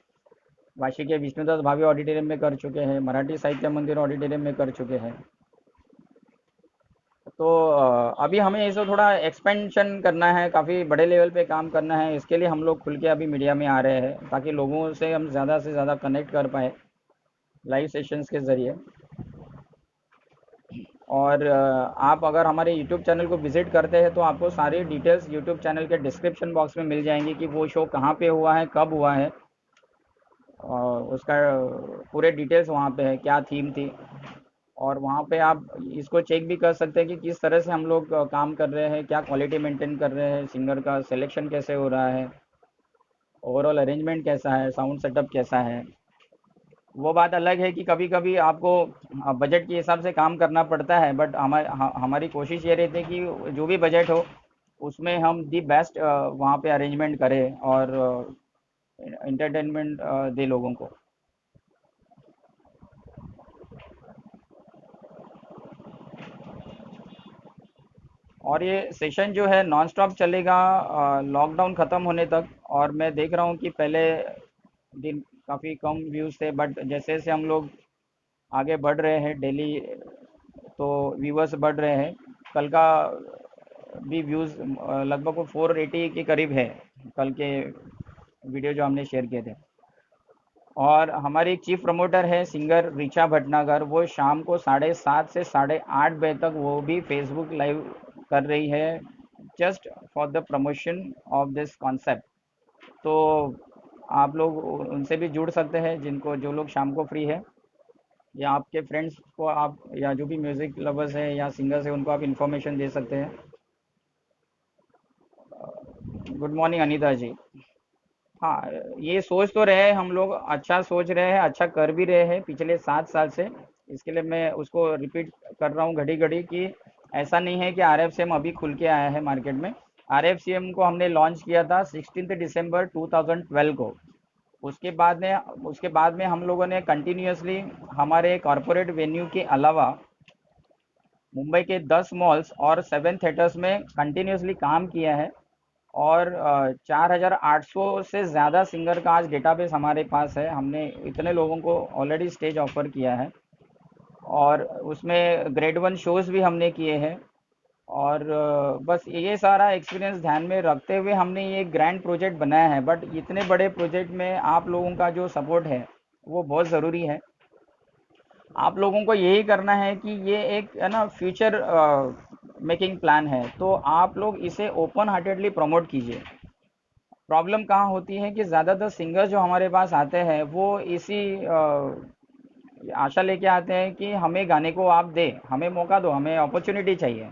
वाशी के विष्णुदास भावे ऑडिटोरियम में कर चुके हैं, मराठी साहित्य मंदिर ऑडिटोरियम में कर चुके हैं। तो अभी हमें इसे थोड़ा एक्सपेंशन करना है, काफ़ी बड़े लेवल पे काम करना है। इसके लिए हम लोग खुल के अभी मीडिया में आ रहे हैं, ताकि लोगों से हम ज़्यादा से ज़्यादा कनेक्ट कर पाए लाइव सेशंस के ज़रिए। और आप अगर हमारे यूट्यूब चैनल को विज़िट करते हैं तो आपको सारी डिटेल्स यूट्यूब चैनल के डिस्क्रिप्शन बॉक्स में मिल जाएंगी कि वो शो कहाँ पे हुआ है, कब हुआ है, और उसका पूरे डिटेल्स वहाँ पे है, क्या थीम थी। और वहाँ पे आप इसको चेक भी कर सकते हैं कि किस तरह से हम लोग काम कर रहे हैं, क्या क्वालिटी मेंटेन कर रहे हैं, सिंगर का सिलेक्शन कैसे हो रहा है, ओवरऑल अरेंजमेंट कैसा है, साउंड सेटअप कैसा है। वो बात अलग है कि कभी कभी आपको बजट के हिसाब से काम करना पड़ता है, बट हमारी कोशिश ये रहती है कि जो भी बजट हो उसमें हम दी बेस्ट वहाँ पे अरेंजमेंट करें और एंटरटेनमेंट दे लोगों को। और ये सेशन जो है नॉन स्टॉप चलेगा लॉकडाउन ख़त्म होने तक। और मैं देख रहा हूँ कि पहले दिन काफ़ी कम व्यूज़ थे, बट जैसे जैसे हम लोग आगे बढ़ रहे हैं डेली, तो व्यूवर्स बढ़ रहे हैं। कल का भी व्यूज़ लगभग 480 के करीब है, कल के वीडियो जो हमने शेयर किए थे। और हमारी एक चीफ प्रमोटर है सिंगर रिचा भटनागर, वो शाम को 7:30 से 8:30 बजे तक वो भी फेसबुक लाइव कर रही है, just for the promotion of this concept. तो आप लोग उनसे भी जुड़ सकते हैं, जिनको जो लोग शाम को फ्री है, या आपके फ्रेंड्स को आप, या जो भी म्यूज़िक लवर्स हैं या सिंगर्स हैं, उनको आप इन्फॉर्मेशन दे सकते हैं। गुड मॉर्निंग अनीता जी। हाँ, ये सोच तो रहे हैं हम लोग, अच्छा सोच रहे हैं, अच्छा कर भी रहे हैं पिछले 7 साल से। इसके लिए मैं उसको रिपीट कर रहा हूँ घड़ी घड़ी कि ऐसा नहीं है कि RFCM अभी खुल के आया है मार्केट में। RFCM को हमने लॉन्च किया था 16 दिसंबर 2012 को। उसके बाद में हम लोगों ने कंटिन्यूअसली हमारे कॉरपोरेट वेन्यू के अलावा मुंबई के 10 मॉल्स और 7 थिएटर्स में कंटिन्यूअसली काम किया है। और 4,800 से ज़्यादा सिंगर का आज डेटाबेस हमारे पास है। हमने इतने लोगों को ऑलरेडी स्टेज ऑफर किया है, और उसमें ग्रेड वन शोज़ भी हमने किए हैं। और बस ये सारा एक्सपीरियंस ध्यान में रखते हुए हमने ये ग्रैंड प्रोजेक्ट बनाया है। बट इतने बड़े प्रोजेक्ट में आप लोगों का जो सपोर्ट है वो बहुत ज़रूरी है। आप लोगों को यही करना है कि ये एक है ना फ्यूचर मेकिंग प्लान है, तो आप लोग इसे ओपन हार्टेडली प्रमोट कीजिए। प्रॉब्लम कहाँ होती है कि ज़्यादातर सिंगर जो हमारे पास आते हैं वो इसी आशा लेके आते हैं कि हमें गाने को आप दे, हमें मौका दो, हमें अपॉर्चुनिटी चाहिए।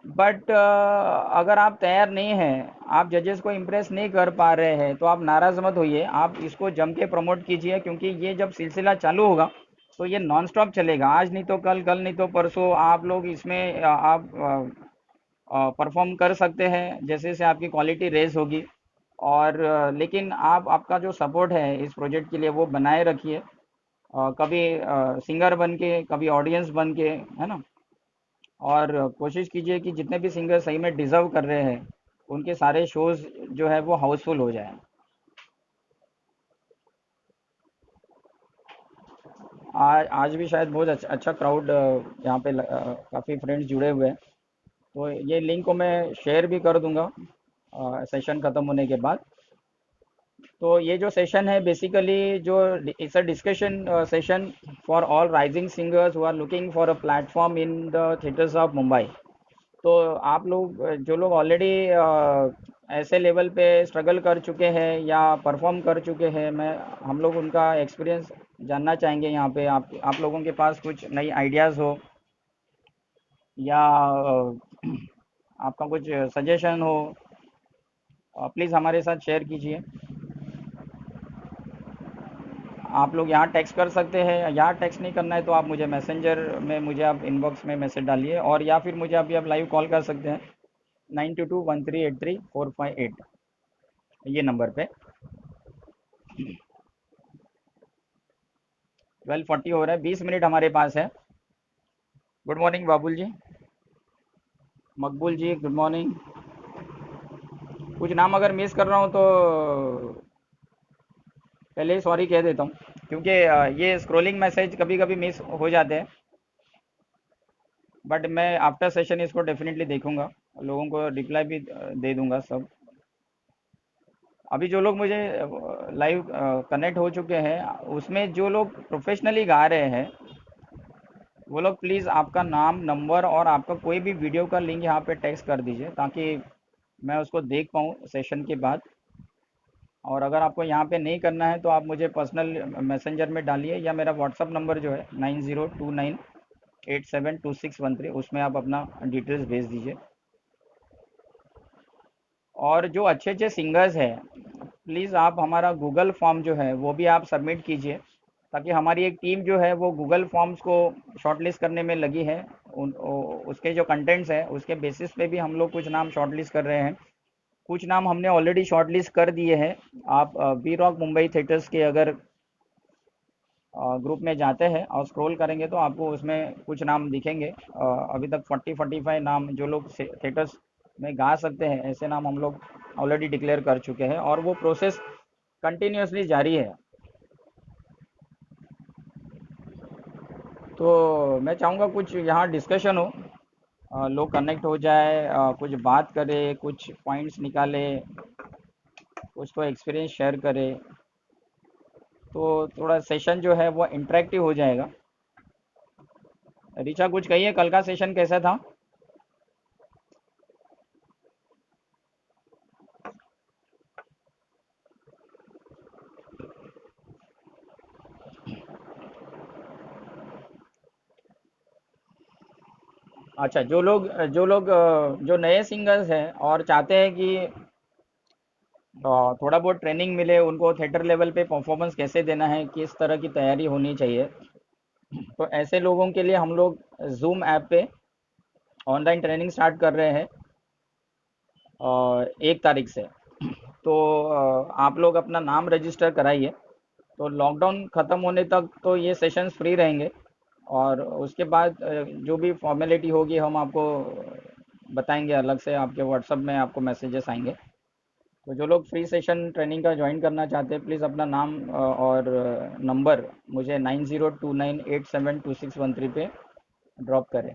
बट अगर आप तैयार नहीं हैं, आप जजेस को इम्प्रेस नहीं कर पा रहे हैं, तो आप नाराज़ मत होइए, आप इसको जम के प्रमोट कीजिए। क्योंकि ये जब सिलसिला चालू होगा तो ये नॉन स्टॉप चलेगा, आज नहीं तो कल, कल नहीं तो परसों। आप लोग इसमें आप परफॉर्म कर सकते हैं जैसे जैसे आपकी क्वालिटी रेज होगी। और लेकिन आप, आपका जो सपोर्ट है इस प्रोजेक्ट के लिए वो बनाए रखिए। कभी सिंगर बन के, कभी ऑडियंस बन के, है ना। और कोशिश कीजिए कि जितने भी सिंगर सही में डिज़र्व कर रहे हैं उनके सारे शोज़ जो है वो हाउसफुल हो जाए। आज आज भी शायद बहुत अच्छा अच्छा क्राउड यहाँ पे काफ़ी फ्रेंड्स जुड़े हुए हैं। तो ये लिंक को मैं शेयर भी कर दूंगा सेशन ख़त्म होने के बाद। तो ये जो सेशन है बेसिकली जो it's a discussion session for all rising singers who are looking for a platform in the theatres of Mumbai. तो आप लोग जो लोग ऑलरेडी ऐसे लेवल पे स्ट्रगल कर चुके हैं या परफॉर्म कर चुके हैं, मैं हम लोग उनका एक्सपीरियंस जानना चाहेंगे यहाँ पे। आप लोगों के पास कुछ नई आइडियाज़ हो या आपका कुछ सजेशन हो, प्लीज़ हमारे साथ शेयर कीजिए। आप लोग यहाँ टेक्स्ट कर सकते हैं, यहाँ टेक्स्ट नहीं करना है तो आप मुझे मैसेंजर में, मुझे आप इनबॉक्स में मैसेज डालिए, और या फिर मुझे अभी आप लाइव कॉल कर सकते हैं 9221383458 ये नंबर पे। 12:40 हो रहा है, 20 मिनट हमारे पास है। गुड मॉर्निंग बाबुल जी, मकबूल जी, गुड मॉर्निंग। कुछ नाम अगर मिस कर रहा हूँ तो पहले ही सॉरी कह देता हूँ, क्योंकि ये स्क्रोलिंग मैसेज कभी कभी मिस हो जाते हैं। बट मैं आफ्टर सेशन इसको डेफिनेटली देखूंगा, लोगों को रिप्लाई भी दे दूंगा सब। अभी जो लोग मुझे लाइव कनेक्ट हो चुके हैं, उसमें जो लोग प्रोफेशनली गा रहे हैं वो लोग प्लीज़ आपका नाम, नंबर और आपका कोई भी वीडियो का लिंक यहाँ पे टेक्स्ट कर दीजिए, ताकि मैं उसको देख पाऊँ सेशन के बाद। और अगर आपको यहाँ पे नहीं करना है तो आप मुझे पर्सनल मैसेंजर में डालिए, या मेरा व्हाट्सअप नंबर जो है 9029872613, उसमें आप अपना डिटेल्स भेज दीजिए। और जो अच्छे अच्छे सिंगर्स हैं, प्लीज़ आप हमारा गूगल फॉर्म जो है वो भी आप सबमिट कीजिए, ताकि हमारी एक टीम जो है वो गूगल फॉर्म्स को शॉर्टलिस्ट करने में लगी है। उसके जो कंटेंट्स है उसके बेसिस पे भी हम लोग कुछ नाम शॉर्टलिस्ट कर रहे हैं। कुछ नाम हमने ऑलरेडी शॉर्टलिस्ट कर दिए हैं। आप बी रॉक मुंबई थिएटर्स के अगर ग्रुप में जाते हैं और स्क्रॉल करेंगे तो आपको उसमें कुछ नाम दिखेंगे। अभी तक 40-45 नाम जो लोग थिएटर्स में गा सकते हैं, ऐसे नाम हम लोग ऑलरेडी डिक्लेयर कर चुके हैं, और वो प्रोसेस कंटिन्यूसली जारी है। तो मैं चाहूँगा कुछ यहाँ डिस्कशन हो, लोग कनेक्ट हो जाए, कुछ बात करें, कुछ पॉइंट्स निकाले, कुछ तो एक्सपीरियंस शेयर करे, तो थोड़ा सेशन जो है वो इंटरेक्टिव हो जाएगा। ऋचा कुछ कहिए, कल का सेशन कैसा था? अच्छा, जो नए सिंगर्स हैं और चाहते हैं कि थोड़ा बहुत ट्रेनिंग मिले उनको, थिएटर लेवल पे परफॉर्मेंस कैसे देना है, किस तरह की तैयारी होनी चाहिए, तो ऐसे लोगों के लिए हम लोग जूम ऐप पे ऑनलाइन ट्रेनिंग स्टार्ट कर रहे हैं 1 तारीख से। तो आप लोग अपना नाम रजिस्टर कराइए, तो लॉकडाउन ख़त्म होने तक तो ये सेशंस फ्री रहेंगे, और उसके बाद जो भी फॉर्मेलिटी होगी हम आपको बताएंगे अलग से, आपके व्हाट्सएप में आपको मैसेजेस आएंगे। तो जो लोग फ्री सेशन ट्रेनिंग का ज्वाइन करना चाहते हैं, प्लीज़ अपना नाम और नंबर मुझे 9029872613 पे ड्रॉप करें।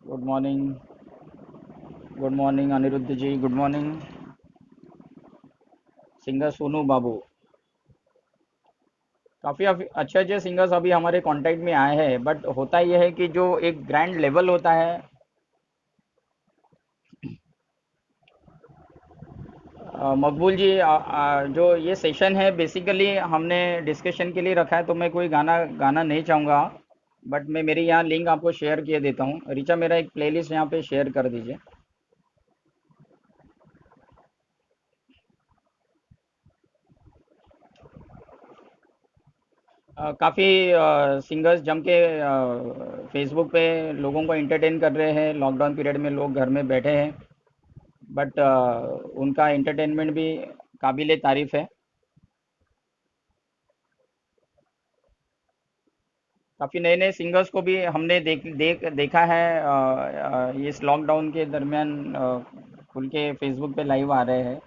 Good morning, good morning Aniruddha ji, good morning. Singer Sonu Babu, काफ़ी अच्छे अच्छे सिंगर्स अभी हमारे कांटेक्ट में आए हैं, बट होता यह है कि जो एक ग्रैंड लेवल होता है, मकबूल जी, जो ये सेशन है बेसिकली हमने डिस्कशन के लिए रखा है, तो मैं कोई गाना गाना नहीं चाहूँगा। बट मैं मेरी यहाँ लिंक आपको शेयर किए देता हूँ। ऋचा मेरा एक प्लेलिस्ट यहाँ पे शेयर कर दीजिए। काफ़ी सिंगर्स जम के फेसबुक पे लोगों को एंटरटेन कर रहे हैं। लॉकडाउन पीरियड में लोग घर में बैठे हैं, बट उनका एंटरटेनमेंट भी काबिल तारीफ़ है। काफ़ी नए नए सिंगर्स को भी हमने देखा है इस लॉकडाउन के दरमियान, खुल के फेसबुक पे लाइव आ रहे हैं।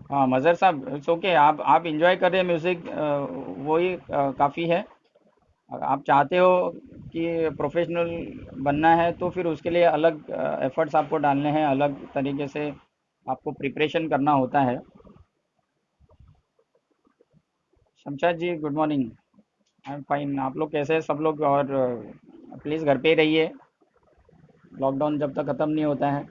हाँ मज़र साहब, इट्स ओके, आप इंजॉय कर रहे हैं म्यूज़िक, वही काफ़ी है। अगर आप चाहते हो कि प्रोफेशनल बनना है तो फिर उसके लिए अलग एफर्ट्स आपको डालने हैं, अलग तरीके से आपको प्रिपरेशन करना होता है। Shamshad ji, good morning. I am fine, आप लोग कैसे हैं सब लोग? और प्लीज़ घर पे ही रहिए, लॉकडाउन जब तक ख़त्म नहीं होता है।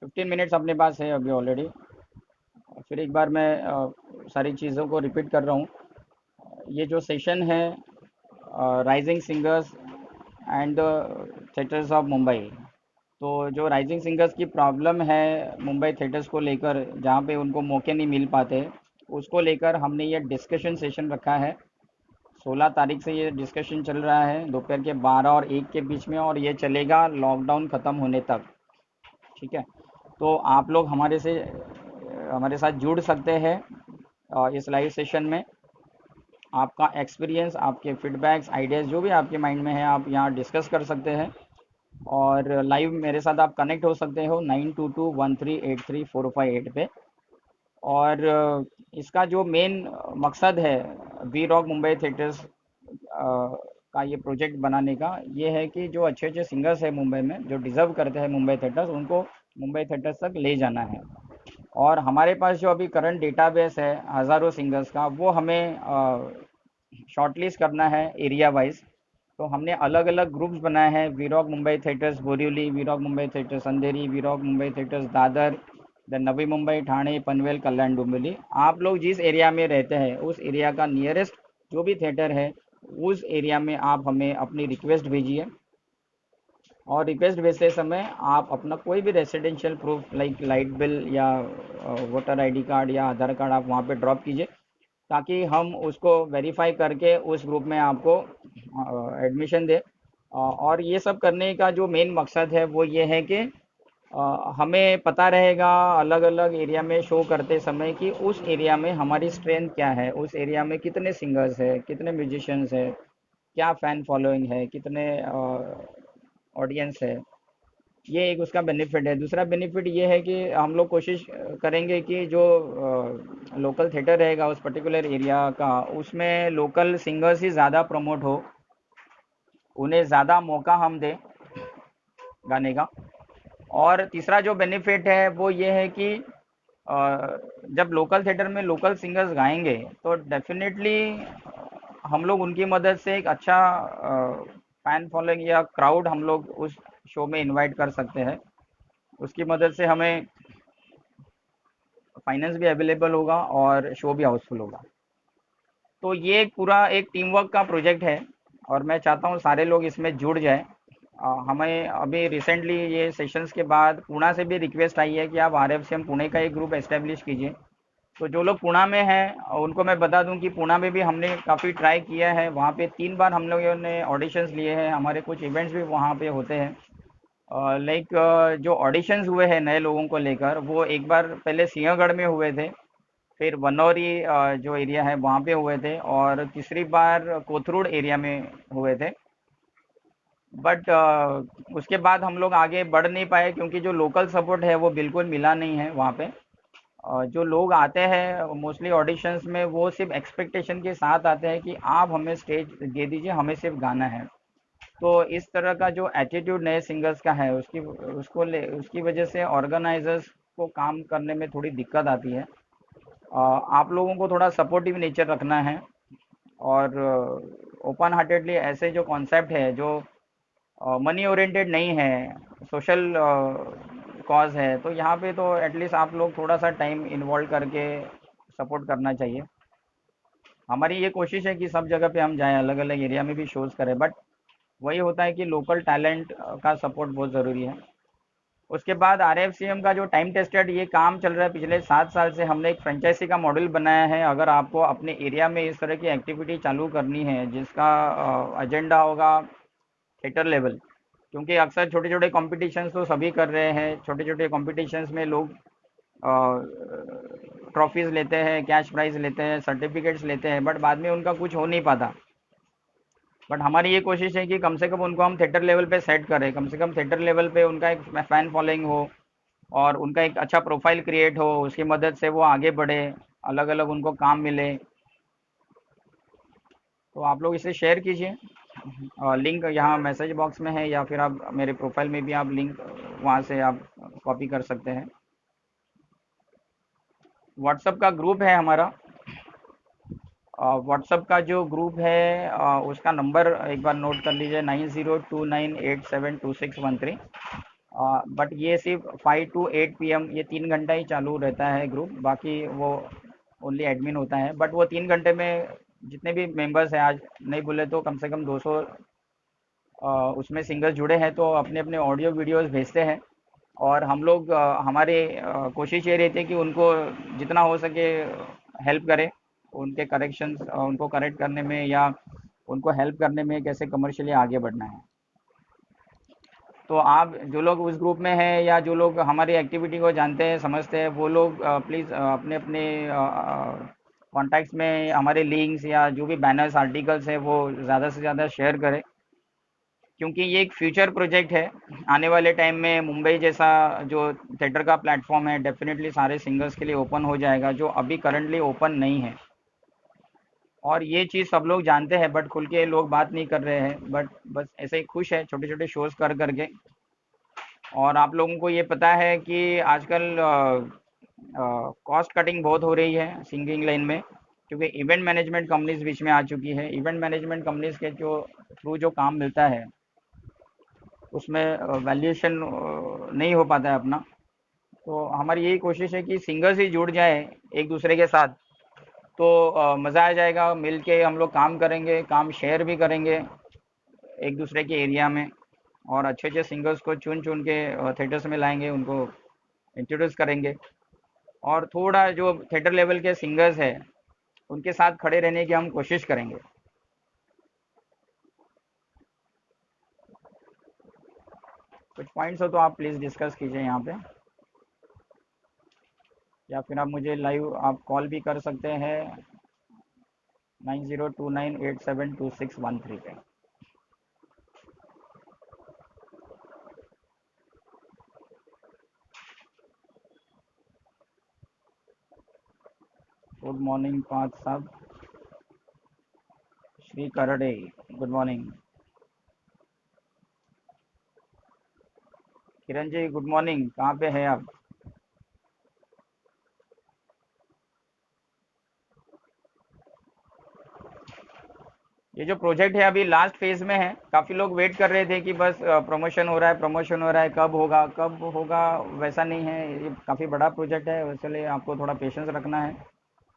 15 मिनट्स अपने पास है अभी ऑलरेडी। फिर एक बार मैं सारी चीज़ों को रिपीट कर रहा हूँ। ये जो सेशन है, rising singers and theatres of Mumbai, तो जो राइजिंग सिंगर्स की प्रॉब्लम है मुंबई थिएटर्स को लेकर, जहाँ पे उनको मौके नहीं मिल पाते, उसको लेकर हमने ये डिस्कशन सेशन रखा है। 16 तारीख से ये डिस्कशन चल रहा है दोपहर के 12 और 1 के बीच में, और ये चलेगा लॉकडाउन ख़त्म होने तक। ठीक है? तो आप लोग हमारे साथ जुड़ सकते हैं इस लाइव सेशन में। आपका एक्सपीरियंस, आपके फीडबैक्स, आइडियाज़ जो भी आपके माइंड में है, आप यहाँ डिस्कस कर सकते हैं। और लाइव मेरे साथ आप कनेक्ट हो सकते हो 9221383458 पे। और इसका जो मेन मकसद है वी रॉक मुंबई थिएटर्स का ये प्रोजेक्ट बनाने का, ये है कि जो अच्छे अच्छे सिंगर्स हैं मुंबई में, जो डिज़र्व करते हैं मुंबई थिएटर्स, उनको मुंबई थिएटर्स तक ले जाना है। और हमारे पास जो अभी करंट डेटाबेस है हज़ारों सिंगर्स का, वो हमें शॉर्टलिस्ट करना है एरिया वाइज। तो हमने अलग अलग ग्रुप्स बनाए हैं: वीरॉक मुंबई थिएटर्स बोरिवली, वीरॉक मुंबई थिएटर्स अंधेरी, वीरॉक मुंबई थिएटर्स दादर, देन नवी मुंबई, ठाणे, पनवेल, कल्याण, डोंबिवली। आप लोग जिस एरिया में रहते हैं उस एरिया का नियरेस्ट जो भी थिएटर है, उस एरिया में आप हमें अपनी रिक्वेस्ट भेजिए। और रिक्वेस्ट भेजते समय आप अपना कोई भी residential proof like light bill या वोटर आईडी कार्ड या आधार कार्ड आप वहाँ पे ड्रॉप कीजिए, ताकि हम उसको वेरीफाई करके उस ग्रुप में आपको एडमिशन दें। और ये सब करने का जो मेन मकसद है वो ये है कि हमें पता रहेगा अलग अलग एरिया में शो करते समय कि उस एरिया में हमारी स्ट्रेंथ क्या है, उस एरिया में कितने सिंगर्स है, कितने म्यूजिशियंस है, क्या फ़ैन फॉलोइंग है, कितने ऑडियंस है। ये एक उसका बेनिफिट है। दूसरा बेनिफिट ये है कि हम लोग कोशिश करेंगे कि जो लोकल थिएटर रहेगा उस पर्टिकुलर एरिया का, उसमें लोकल सिंगर्स ही ज़्यादा प्रमोट हो, उन्हें ज़्यादा मौका हम दें गाने का। और तीसरा जो बेनिफिट है वो ये है कि जब लोकल थिएटर में लोकल सिंगर्स गाएंगे तो डेफिनेटली हम लोग उनकी मदद से एक अच्छा फैन फॉलोइंग या क्राउड हम लोग उस शो में इनवाइट कर सकते हैं। उसकी मदद से हमें फाइनेंस भी अवेलेबल होगा और शो भी हाउसफुल होगा। तो ये एक पूरा एक टीम वर्क का प्रोजेक्ट है, और मैं चाहता हूँ सारे लोग इसमें जुड़ जाएं। हमें अभी रिसेंटली ये सेशंस के बाद पुणे से भी रिक्वेस्ट आई है कि आप RFCM पुणे का एक ग्रुप एस्टेब्लिश कीजिए। तो जो लोग पुणे में हैं उनको मैं बता दूं कि पुणे में भी हमने काफ़ी ट्राई किया है। वहाँ पे 3 बार हम लोगों ने ऑडिशंस लिए हैं, हमारे कुछ इवेंट्स भी वहाँ पे होते हैं। लाइक जो ऑडिशंस हुए हैं नए लोगों को लेकर, वो एक बार पहले सिंहगढ़ में हुए थे, फिर बनौरी जो एरिया है वहाँ पे हुए थे, और तीसरी बार कोथरूड एरिया में हुए थे। बट उसके बाद हम लोग आगे बढ़ नहीं पाए क्योंकि जो लोकल सपोर्ट है वो बिल्कुल मिला नहीं है वहाँ पे। जो लोग आते हैं मोस्टली ऑडिशंस में, वो सिर्फ एक्सपेक्टेशन के साथ आते हैं कि आप हमें स्टेज दे दीजिए, हमें सिर्फ गाना है। तो इस तरह का जो एटीट्यूड नए सिंगर्स का है, उसकी वजह से ऑर्गेनाइजर्स को काम करने में थोड़ी दिक्कत आती है। आप लोगों को थोड़ा सपोर्टिव नेचर रखना है, और ओपन हार्टेडली ऐसे जो कॉन्सेप्ट है जो मनी ओरिएंटेड नहीं है, सोशल कॉज है, तो यहाँ पे तो एटलीस्ट आप लोग थोड़ा सा टाइम इन्वॉल्व करके सपोर्ट करना चाहिए। हमारी ये कोशिश है कि सब जगह पे हम जाएं, अलग अलग एरिया में भी शोज़ करें, बट वही होता है कि लोकल टैलेंट का सपोर्ट बहुत ज़रूरी है। उसके बाद RFCM का जो टाइम टेस्टेड ये काम चल रहा है पिछले 7 साल से, हमने एक फ्रेंचाइजी का मॉडल बनाया है। अगर आपको अपने एरिया में इस तरह की एक्टिविटी चालू करनी है जिसका एजेंडा होगा थिएटर लेवल, क्योंकि अक्सर छोटे छोटे कॉम्पिटिशन्स तो सभी कर रहे हैं, छोटे छोटे कॉम्पिटिशन्स में लोग ट्रॉफीज लेते हैं, कैश प्राइज लेते हैं, सर्टिफिकेट्स लेते हैं, बट बाद में उनका कुछ हो नहीं पाता। बट हमारी ये कोशिश है कि कम से कम उनको हम थिएटर लेवल पे सेट करें, कम से कम थिएटर लेवल पे उनका एक फैन फॉलोइंग हो और उनका एक अच्छा प्रोफाइल क्रिएट हो, उसकी मदद से वो आगे बढ़े, अलग अलग उनको काम मिले। तो आप लोग इसे शेयर कीजिए, और लिंक यहाँ मैसेज बॉक्स में है, या फिर आप मेरे प्रोफाइल में भी आप लिंक वहाँ से आप कॉपी कर सकते हैं। व्हाट्सअप का ग्रुप है हमारा। व्हाट्सअप का जो ग्रुप है उसका नंबर एक बार नोट कर लीजिए, 9029872613। बट ये सिर्फ 5 to 8 PM, ये 3 घंटा ही चालू रहता है ग्रुप, बाकी वो ओनली एडमिन होता है। बट वो 3 घंटे में जितने भी मेंबर्स हैं, आज नहीं बोले तो कम से कम 200 उसमें सिंगर्स जुड़े हैं, तो अपने अपने ऑडियो वीडियोस भेजते हैं। और हम लोग हमारे कोशिश ये रहती है कि उनको जितना हो सके हेल्प करें, उनके करेक्शंस, उनको करेक्ट करने में, या उनको हेल्प करने में कैसे कमर्शियली आगे बढ़ना है। तो आप जो लोग उस ग्रुप में हैं, या जो लोग हमारी एक्टिविटी को जानते हैं, समझते हैं, वो लोग प्लीज़ अपने अपने कॉन्टैक्ट्स में हमारे लिंक्स या जो भी बैनर्स आर्टिकल्स हैं वो ज़्यादा से ज़्यादा शेयर करें, क्योंकि ये एक फ्यूचर प्रोजेक्ट है। आने वाले टाइम में मुंबई जैसा जो थिएटर का प्लेटफॉर्म है, डेफिनेटली सारे सिंगर्स के लिए ओपन हो जाएगा, जो अभी करंटली ओपन नहीं है। और ये चीज़ सब लोग जानते हैं, बट खुल के लोग बात नहीं कर रहे हैं, बट बस ऐसे ही खुश है छोटे छोटे शोज कर करके। और आप लोगों को ये पता है कि आजकल कॉस्ट कटिंग बहुत हो रही है सिंगिंग लाइन में, क्योंकि इवेंट मैनेजमेंट कंपनीज बीच में आ चुकी है। इवेंट मैनेजमेंट कंपनीज के जो थ्रू जो काम मिलता है, उसमें वैल्यूएशन नहीं हो पाता है अपना। तो हमारी यही कोशिश है कि सिंगर्स ही जुड़ जाए एक दूसरे के साथ, तो मज़ा आ जाएगा। मिल के हम लोग काम करेंगे, काम शेयर भी करेंगे एक दूसरे के एरिया में, और अच्छे अच्छे सिंगर्स को चुन चुन के थिएटर्स में लाएंगे, उनको इंट्रोड्यूस करेंगे। और थोड़ा जो थिएटर लेवल के सिंगर्स हैं उनके साथ खड़े रहने की हम कोशिश करेंगे। कुछ पॉइंट्स हो तो आप प्लीज़ डिस्कस कीजिए यहाँ पे, या फिर आप मुझे लाइव आप कॉल भी कर सकते हैं 9029872613 पे। गुड मॉर्निंग पार्थ साहब, श्री करडे, good morning. Kiran ji good morning, कहाँ पे है आप? ये जो प्रोजेक्ट है अभी लास्ट फेज में है। काफ़ी लोग वेट कर रहे थे कि बस प्रमोशन हो रहा है, प्रमोशन हो रहा है, कब होगा कब होगा। वैसा नहीं है, ये काफ़ी बड़ा प्रोजेक्ट है, इसलिए आपको थोड़ा पेशेंस रखना है।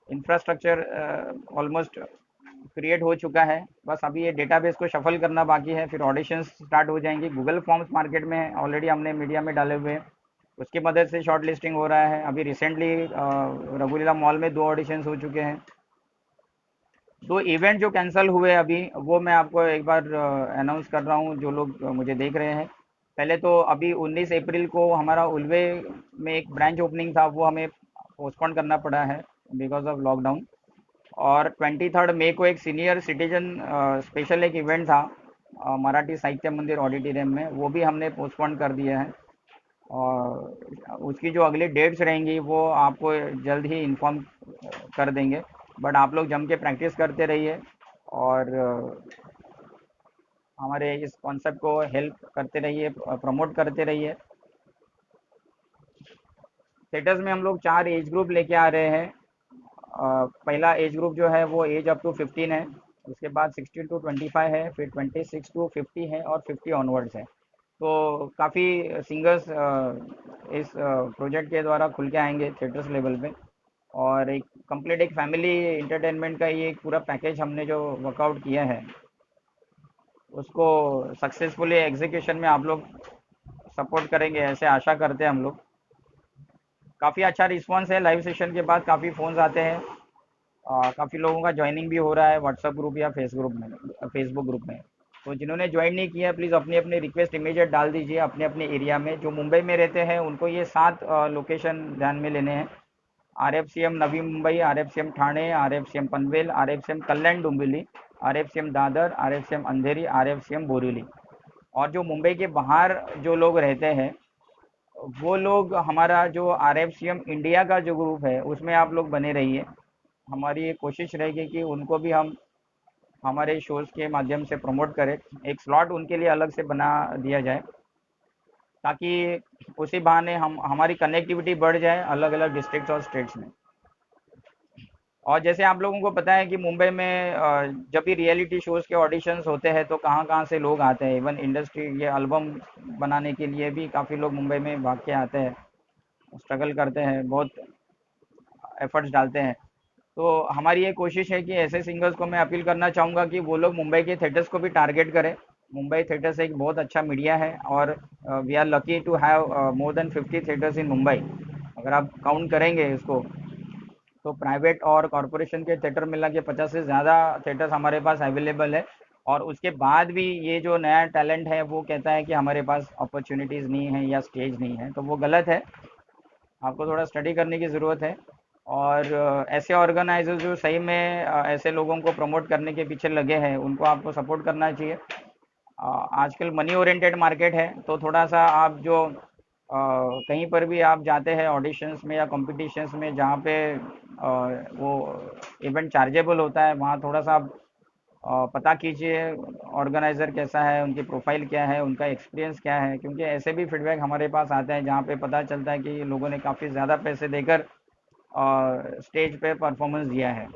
इंफ्रास्ट्रक्चर ऑलमोस्ट क्रिएट हो चुका है, बस अभी ये डेटाबेस को शफल करना बाकी है, फिर ऑडिशंस स्टार्ट हो जाएंगी। गूगल फॉर्म्स मार्केट में ऑलरेडी हमने मीडिया में डाले हुए हैं, उसकी मदद से शॉर्ट लिस्टिंग हो रहा है। अभी रिसेंटली रघुलीला मॉल में 2 ऑडिशंस हो चुके हैं। 2 इवेंट जो कैंसिल हुए अभी, वो मैं आपको एक बार अनाउंस कर रहा हूँ, जो लोग मुझे देख रहे हैं। पहले तो अभी 19 अप्रैल को हमारा उल्वे में एक ब्रांच ओपनिंग था, वो हमें पोस्टपोन करना पड़ा है बिकॉज ऑफ लॉकडाउन। और 23 मई को एक सीनियर सिटीजन स्पेशल एक इवेंट था मराठी साहित्य मंदिर ऑडिटोरियम में, वो भी हमने पोस्टपोन कर दिया है। और उसकी जो अगली डेट्स रहेंगी वो आपको जल्द ही इन्फॉर्म कर देंगे। बट आप लोग जम के प्रैक्टिस करते रहिए, और हमारे इस कॉन्सेप्ट को हेल्प करते रहिए, प्रमोट करते रहिए। थिएटर्स में हम लोग 4 एज ग्रुप लेके आ रहे हैं। पहला एज ग्रुप जो है वो एज अप टू 15 है, उसके बाद 16 to 25 है, फिर 26 to 50 है, और 50 ऑनवर्ड्स है। तो काफ़ी सिंगर्स इस प्रोजेक्ट के द्वारा खुल के आएंगे थिएटर्स लेवल पे। और एक कंप्लीट एक फैमिली इंटरटेनमेंट का ये एक पूरा पैकेज हमने जो वर्कआउट किया है, उसको सक्सेसफुली एग्जीक्यूशन में आप लोग सपोर्ट करेंगे, ऐसे आशा करते हैं हम लोग। काफ़ी अच्छा रिस्पांस है, लाइव सेशन के बाद काफ़ी फ़ोन्स आते हैं, काफ़ी लोगों का ज्वाइनिंग भी हो रहा है व्हाट्सएप ग्रुप या फेसबुक ग्रुप में। तो जिन्होंने ज्वाइन नहीं किया प्लीज़ अपनी अपनी रिक्वेस्ट इमीडिएट डाल दीजिए अपने अपने एरिया में। जो मुंबई में रहते हैं उनको ये 7 लोकेशन ध्यान में लेने हैं। RFCM Navi Mumbai, RFCM Thane, RFCM Panvel, RFCM Kalyan Dombivli, RFCM Dadar, RFCM अंधेरी, RFCM बोरीवली। और जो मुंबई के बाहर जो लोग रहते हैं वो लोग हमारा जो RFCM इंडिया का जो ग्रुप है उसमें आप लोग बने रहिए। हमारी ये कोशिश रहेगी कि उनको भी हम हमारे शोज़ के माध्यम से प्रमोट करें। एक स्लॉट उनके लिए अलग से बना दिया जाए ताकि उसी बहाने हम हमारी कनेक्टिविटी बढ़ जाए अलग अलग डिस्ट्रिक्ट्स और स्टेट्स में। और जैसे आप लोगों को पता है कि मुंबई में जब भी रियलिटी शोज़ के ऑडिशंस होते हैं तो कहाँ कहाँ से लोग आते हैं। इवन इंडस्ट्री ये एल्बम बनाने के लिए भी काफ़ी लोग मुंबई में भाग के आते हैं, स्ट्रगल करते हैं, बहुत एफर्ट्स डालते हैं। तो हमारी ये कोशिश है कि ऐसे सिंगर्स को मैं अपील करना चाहूँगा कि वो लोग मुंबई के थिएटर्स को भी टारगेट करें। मुंबई थिएटर्स एक बहुत अच्छा मीडिया है और we are lucky to have more than 50 theatres in Mumbai. अगर आप काउंट करेंगे इसको तो प्राइवेट और कॉरपोरेशन के थिएटर मिला के 50 से ज़्यादा थिएटर्स हमारे पास अवेलेबल है। और उसके बाद भी ये जो नया टैलेंट है वो कहता है कि हमारे पास अपॉर्चुनिटीज़ नहीं है या स्टेज नहीं है, तो वो गलत है। आपको थोड़ा स्टडी करने की ज़रूरत है। और ऐसे ऑर्गेनाइजर्स जो सही में ऐसे लोगों को प्रमोट करने के पीछे लगे हैं उनको आपको सपोर्ट करना चाहिए। आजकल मनी ओरिएंटेड मार्केट है तो थोड़ा सा आप जो कहीं पर भी आप जाते हैं ऑडिशंस में या कॉम्पिटिशन्स में जहाँ पे वो इवेंट चार्जेबल होता है वहाँ थोड़ा सा आप पता कीजिए ऑर्गेनाइज़र कैसा है, उनकी प्रोफाइल क्या है, उनका एक्सपीरियंस क्या है। क्योंकि ऐसे भी फीडबैक हमारे पास आते हैं जहाँ पे पता चलता है कि लोगों ने काफ़ी ज़्यादा पैसे देकर स्टेज पे परफॉर्मेंस दिया है।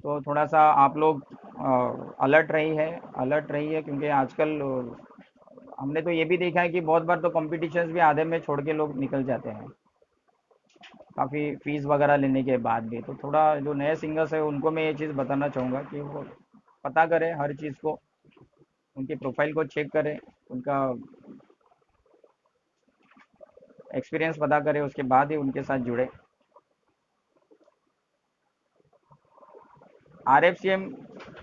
तो थोड़ा सा आप लोग अलर्ट रही है क्योंकि आजकल हमने तो ये भी देखा है कि बहुत बार तो कॉम्पिटिशन्स भी आधे में छोड़ के लोग निकल जाते हैं काफ़ी फीस वगैरह लेने के बाद भी। तो थोड़ा जो नए सिंगर्स है उनको मैं ये चीज़ बताना चाहूँगा कि वो पता करें हर चीज़ को, उनकी प्रोफाइल को चेक करें, उनका एक्सपीरियंस पता करें, उसके बाद ही उनके साथ जुड़े। RFCM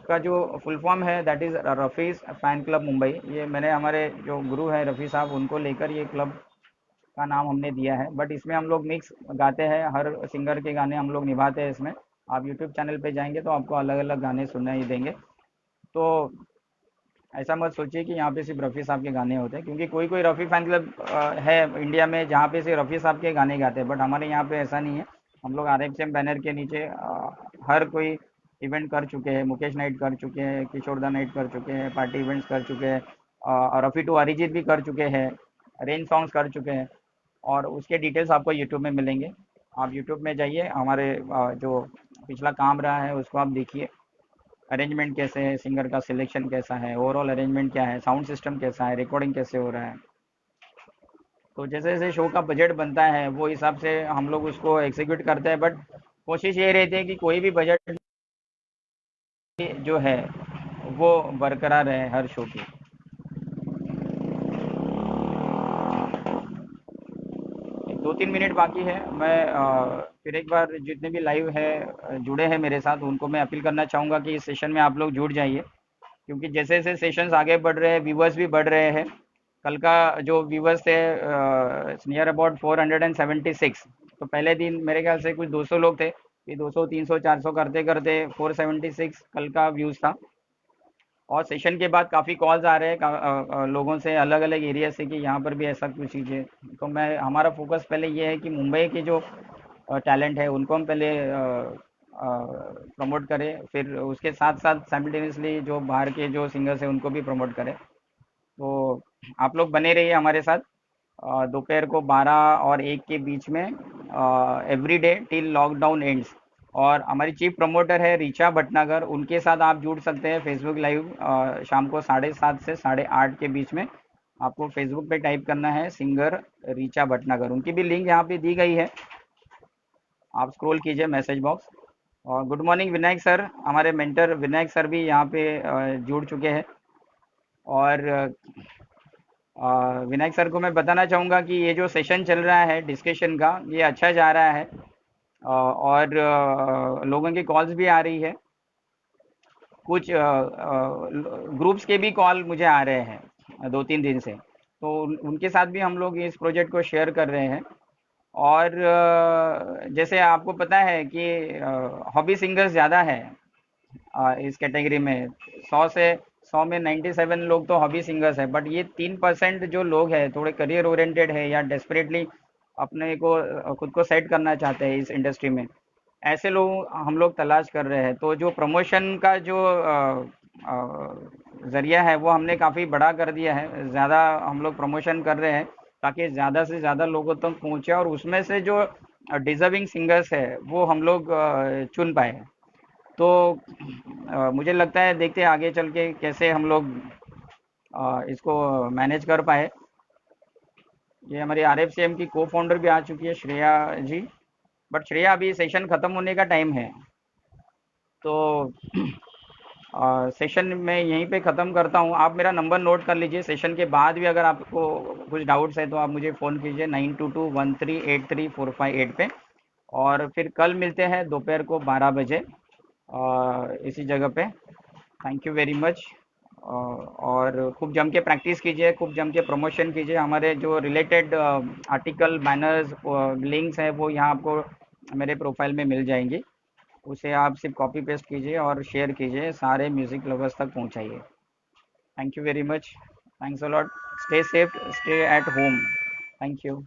का जो फुल फॉर्म है that is Rafi's fan club Mumbai. ये मैंने हमारे जो गुरु हैं रफ़ी साहब उनको लेकर ये क्लब का नाम हमने दिया है। बट इसमें हम लोग मिक्स गाते हैं, हर सिंगर के गाने हम लोग निभाते हैं इसमें। आप यूट्यूब चैनल पे जाएंगे तो आपको अलग अलग गाने सुनने ही देंगे। तो ऐसा मत सोचिए कि यहाँ पे सिर्फ रफ़ी साहब के गाने होते हैं, क्योंकि कोई कोई रफ़ी फ़ैन क्लब है इंडिया में जहाँ पे सिर्फ रफ़ी साहब के गाने गाते हैं। बट हमारे यहाँ पे ऐसा नहीं है। हम लोग RFCM बैनर के नीचे हर कोई इवेंट कर चुके हैं। मुकेश नाइट कर चुके हैं, किशोरदा नाइट कर चुके हैं, पार्टी इवेंट्स कर चुके हैं, रफ़ी टू अरिजीत भी कर चुके हैं, रेन सॉन्ग्स कर चुके हैं। और उसके डिटेल्स आपको यूट्यूब में मिलेंगे। आप यूट्यूब में जाइए, हमारे जो पिछला काम रहा है उसको आप देखिए। अरेंजमेंट कैसे है, सिंगर का सिलेक्शन कैसा है, ओवरऑल अरेंजमेंट क्या है, साउंड सिस्टम कैसा है, रिकॉर्डिंग कैसे हो रहा है। तो जैसे जैसे शो का बजट बनता है वो हिसाब से हम लोग उसको एग्जीक्यूट करते हैं। बट कोशिश ये रहती है कि कोई भी बजट जो है वो बरकरार रहे हर शो की। 2-3 मिनट बाकी है। मैं फिर एक बार जितने भी लाइव है जुड़े हैं मेरे साथ उनको मैं अपील करना चाहूँगा कि इस सेशन में आप लोग जुड़ जाइए। क्योंकि जैसे जैसे सेशंस आगे बढ़ रहे हैं व्यूवर्स भी बढ़ रहे हैं। कल का जो व्यूवर्स थे नियर अबाउट 476। तो पहले दिन मेरे ख्याल से कुछ 200 लोग थे, फिर 200 300 400 करते करते 476 कल का व्यूज़ था। और सेशन के बाद काफ़ी कॉल्स आ रहे हैं लोगों से अलग अलग एरिया से कि यहाँ पर भी ऐसा कुछ चीज़। तो मैं हमारा फोकस पहले ये है कि मुंबई के जो टैलेंट है उनको हम पहले प्रमोट करें, फिर उसके साथ साथ साइमल्टेनियसली जो बाहर के जो सिंगर्स हैं उनको भी प्रमोट करें। तो आप लोग बने रहिए हमारे साथ दोपहर को 12 और 1 के बीच में every day till lockdown ends. और हमारी चीफ प्रमोटर है रीचा भटनागर, उनके साथ आप जुड़ सकते हैं फेसबुक लाइव शाम को 7:30 से 8:30 के बीच में। आपको फेसबुक पे टाइप करना है सिंगर रीचा भटनागर, उनकी भी लिंक यहाँ पे दी गई है, आप स्क्रॉल कीजिए मैसेज बॉक्स। और गुड मॉर्निंग विनायक सर, हमारे मेंटर विनायक सर भी यहाँ पे जुड़ चुके हैं। और विनायक सर को मैं बताना चाहूँगा कि ये जो सेशन चल रहा है डिस्कशन का ये अच्छा जा रहा है और लोगों की कॉल्स भी आ रही है। कुछ ग्रुप्स के भी कॉल मुझे आ रहे हैं 2-3 दिन से, तो उनके साथ भी हम लोग इस प्रोजेक्ट को शेयर कर रहे हैं। और जैसे आपको पता है कि हॉबी सिंगर्स ज़्यादा है इस कैटेगरी में। 100 में 97 लोग तो हॉबी सिंगर्स है, बट ये 3% जो लोग हैं थोड़े करियर ओरिएंटेड है या डेस्परेटली अपने को खुद को सेट करना चाहते हैं इस इंडस्ट्री में, ऐसे लोग हम लोग तलाश कर रहे हैं। तो जो प्रमोशन का जो जरिया है वो हमने काफ़ी बड़ा कर दिया है, ज़्यादा हम लोग प्रमोशन कर रहे हैं ताकि ज़्यादा से ज़्यादा लोगों तक पहुँचे और उसमें से जो डिजर्विंग सिंगर्स है वो हम लोग चुन पाए। तो मुझे लगता है देखते हैं आगे चल के कैसे हम लोग इसको मैनेज कर पाए। ये हमारी RFCM की को फाउंडर भी आ चुकी है, श्रेया जी। बट श्रेया, अभी सेशन खत्म होने का टाइम है, तो सेशन में यहीं पे ख़त्म करता हूँ। आप मेरा नंबर नोट कर लीजिए, सेशन के बाद भी अगर आपको कुछ डाउट्स है तो आप मुझे फ़ोन कीजिए 9221383458 पे। और फिर कल मिलते हैं दोपहर को 12 बजे इसी जगह पे। Thank you very much. और खूब जम के प्रैक्टिस कीजिए, खूब जम के प्रमोशन कीजिए। हमारे जो रिलेटेड आर्टिकल, बैनर्स, लिंक्स हैं वो यहाँ आपको मेरे प्रोफाइल में मिल जाएंगी। उसे आप सिर्फ कॉपी पेस्ट कीजिए और शेयर कीजिए, सारे म्यूज़िक लवर्स तक पहुँचाइए। Thank you very much. Thanks a lot. Stay safe, stay at home. Thank you.